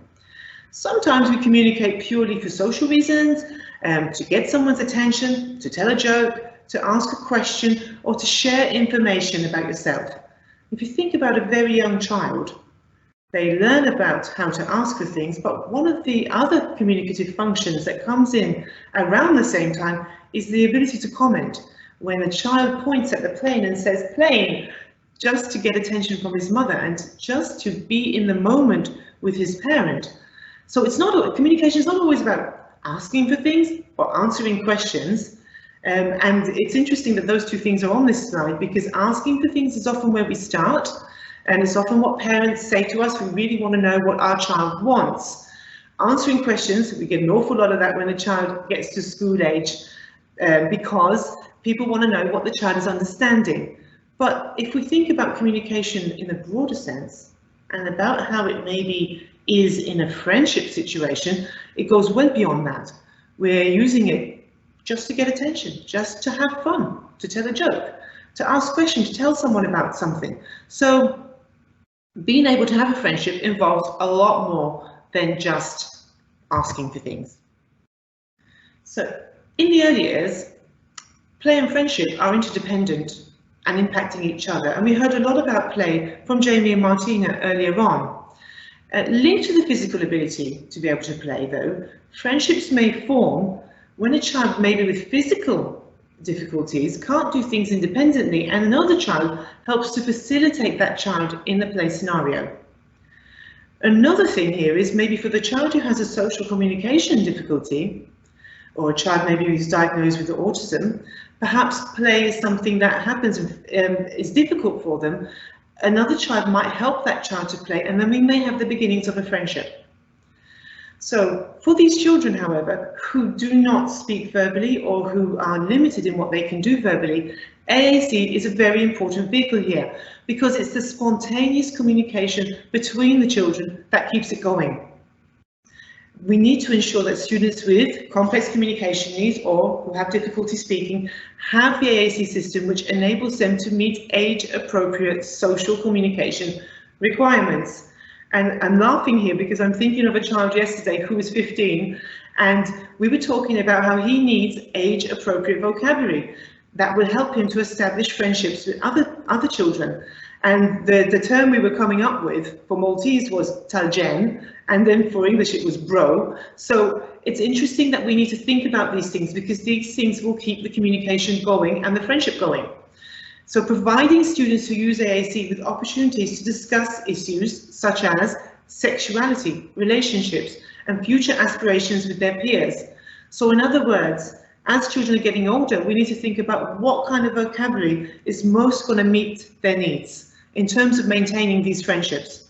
Sometimes we communicate purely for social reasons, to get someone's attention, to tell a joke, to ask a question, or to share information about yourself. If you think about a very young child, they learn about how to ask for things, but one of the other communicative functions that comes in around the same time is the ability to comment. When a child points at the plane and says plane, just to get attention from his mother and just to be in the moment with his parent. So it's not, communication is not always about asking for things or answering questions. And it's interesting that those two things are on this slide, because asking for things is often where we start, and it's often what parents say to us. We really want to know what our child wants. Answering questions, we get an awful lot of that when a child gets to school age, because people want to know what the child is understanding. But if we think about communication in a broader sense, and about how it maybe is in a friendship situation, it goes well beyond that. We're using it just to get attention, just to have fun, to tell a joke, to ask questions, to tell someone about something. So being able to have a friendship involves a lot more than just asking for things. So in the early years, play and friendship are interdependent and impacting each other. And we heard a lot about play from Jamie and Martina earlier on. Linked to the physical ability to be able to play, though, friendships may form when a child, maybe with physical difficulties, can't do things independently, and another child helps to facilitate that child in the play scenario. Another thing here is maybe for the child who has a social communication difficulty, or a child maybe who's diagnosed with autism, perhaps play is something that happens, is difficult for them. Another child might help that child to play, and then we may have the beginnings of a friendship. So for these children, however, who do not speak verbally or who are limited in what they can do verbally, AAC is a very important vehicle here, because it's the spontaneous communication between the children that keeps it going. We need to ensure that students with complex communication needs or who have difficulty speaking have the AAC system, which enables them to meet age-appropriate social communication requirements. And I'm laughing here because I'm thinking of a child yesterday who was 15, and we were talking about how he needs age-appropriate vocabulary that will help him to establish friendships with other children. And the term we were coming up with for Maltese was talgen, and then for English it was bro. So it's interesting that we need to think about these things, because these things will keep the communication going and the friendship going. So providing students who use AAC with opportunities to discuss issues such as sexuality, relationships, and future aspirations with their peers. So in other words, as children are getting older, we need to think about what kind of vocabulary is most going to meet their needs in terms of maintaining these friendships.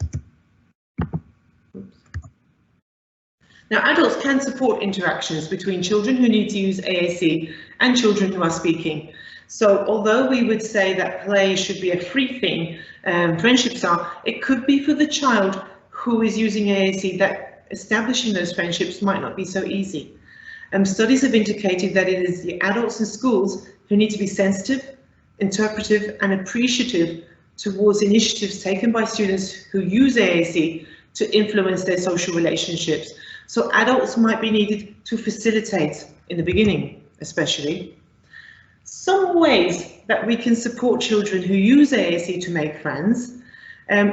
Now, adults can support interactions between children who need to use AAC and children who are speaking. So although we would say that play should be a free thing, friendships are, it could be for the child who is using AAC that establishing those friendships might not be so easy. Studies have indicated that it is the adults in schools who need to be sensitive, interpretive, and appreciative towards initiatives taken by students who use AAC to influence their social relationships. So adults might be needed to facilitate in the beginning, especially. Some ways that we can support children who use AAC to make friends.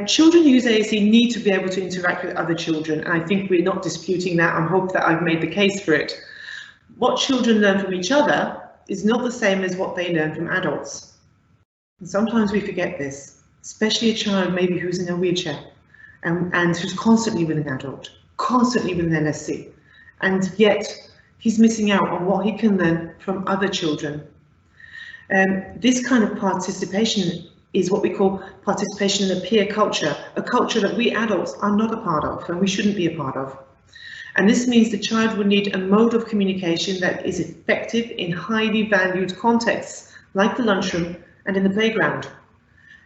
Children who use AAC need to be able to interact with other children, and I think we're not disputing that. I hope that I've made the case for it. What children learn from each other is not the same as what they learn from adults. And sometimes we forget this, especially a child maybe who's in a wheelchair and who's constantly with an adult, constantly with an LSC, and yet he's missing out on what he can learn from other children. This kind of participation is what we call participation in a peer culture, a culture that we adults are not a part of and we shouldn't be a part of. And this means the child will need a mode of communication that is effective in highly valued contexts, like the lunchroom and in the playground.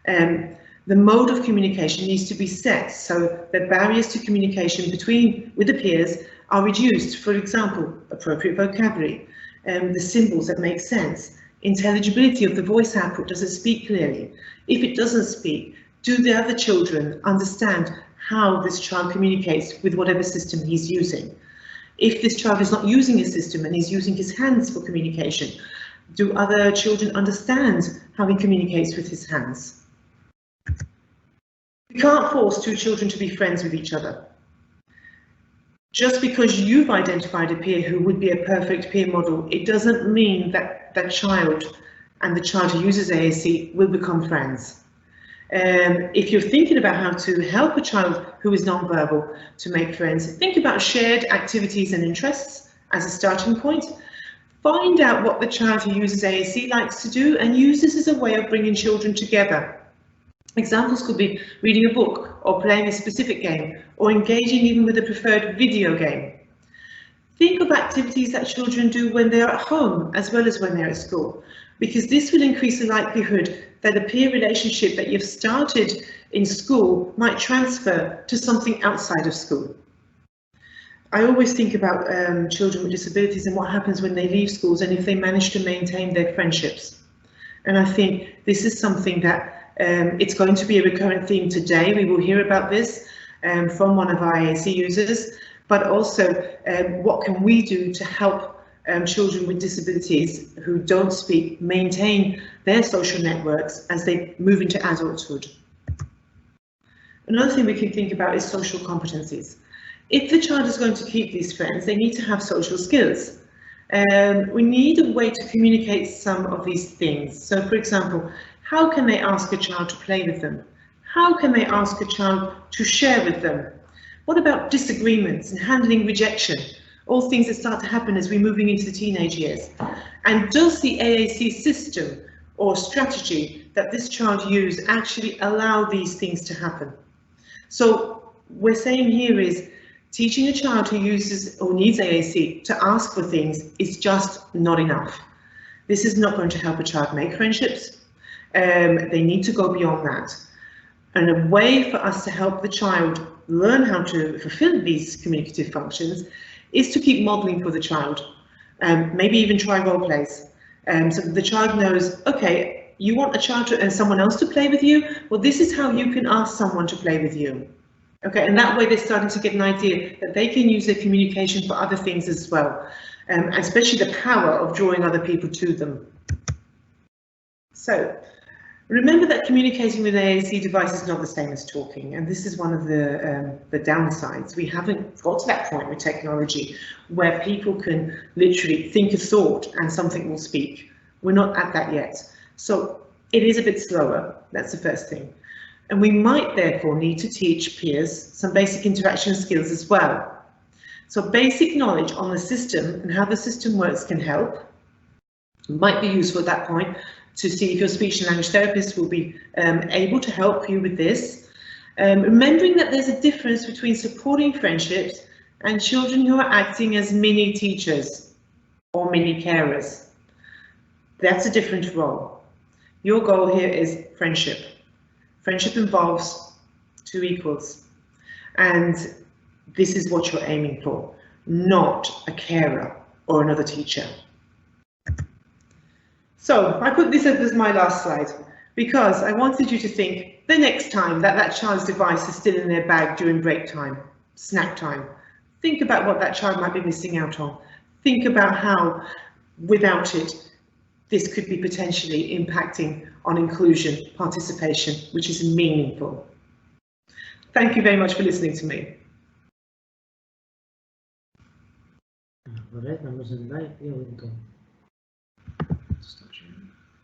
The mode of communication needs to be set so that barriers to communication with the peers are reduced. For example, appropriate vocabulary, the symbols that make sense, intelligibility of the voice output, does it speak clearly? If it doesn't speak, do the other children understand how this child communicates with whatever system he's using? If this child is not using a system and he's using his hands for communication, do other children understand how he communicates with his hands? We can't force two children to be friends with each other. Just because you've identified a peer who would be a perfect peer model, it doesn't mean that that child and the child who uses AAC will become friends. If you're thinking about how to help a child who is nonverbal to make friends, think about shared activities and interests as a starting point. Find out what the child who uses AAC likes to do and use this as a way of bringing children together. Examples could be reading a book or playing a specific game or engaging even with a preferred video game. Think of activities that children do when they're at home as well as when they're at school, because this will increase the likelihood that the peer relationship that you've started in school might transfer to something outside of school. I always think about children with disabilities and what happens when they leave schools and if they manage to maintain their friendships. And I think this is something that it's going to be a recurrent theme today. We will hear about this from one of our AAC users, but also what can we do to help children with disabilities who don't speak maintain their social networks as they move into adulthood. Another thing we can think about is social competencies. If the child is going to keep these friends, they need to have social skills. We need a way to communicate some of these things. So, for example, how can they ask a child to play with them? How can they ask a child to share with them? What about disagreements and handling rejection? All things that start to happen as we're moving into the teenage years. And does the AAC system or strategy that this child uses actually allow these things to happen? So we're saying here is teaching a child who uses or needs AAC to ask for things is just not enough. This is not going to help a child make friendships. They need to go beyond that. And a way for us to help the child learn how to fulfill these communicative functions is to keep modeling for the child. Maybe even try role plays. So that the child knows, okay, you want a child and someone else to play with you? Well, this is how you can ask someone to play with you. Okay, and that way they're starting to get an idea that they can use their communication for other things as well, especially the power of drawing other people to them. So, remember that communicating with an AAC device is not the same as talking, and this is one of the downsides. We haven't got to that point with technology where people can literally think a thought and something will speak. We're not at that yet. So it is a bit slower, that's the first thing. And we might therefore need to teach peers some basic interaction skills as well. So basic knowledge on the system and how the system works can help. It might be useful at that point to see if your speech and language therapist will be able to help you with this. Remembering that there's a difference between supporting friendships and children who are acting as mini teachers or mini carers. That's a different role. Your goal here is friendship. Friendship involves two equals, and this is what you're aiming for, not a carer or another teacher. So I put this up as my last slide because I wanted you to think the next time that that child's device is still in their bag during break time, snack time, think about what that child might be missing out on. Think about how, without it, this could be potentially impacting on inclusion, participation, which is meaningful. Thank you very much for listening to me. Alright, vamos en live. Here we go.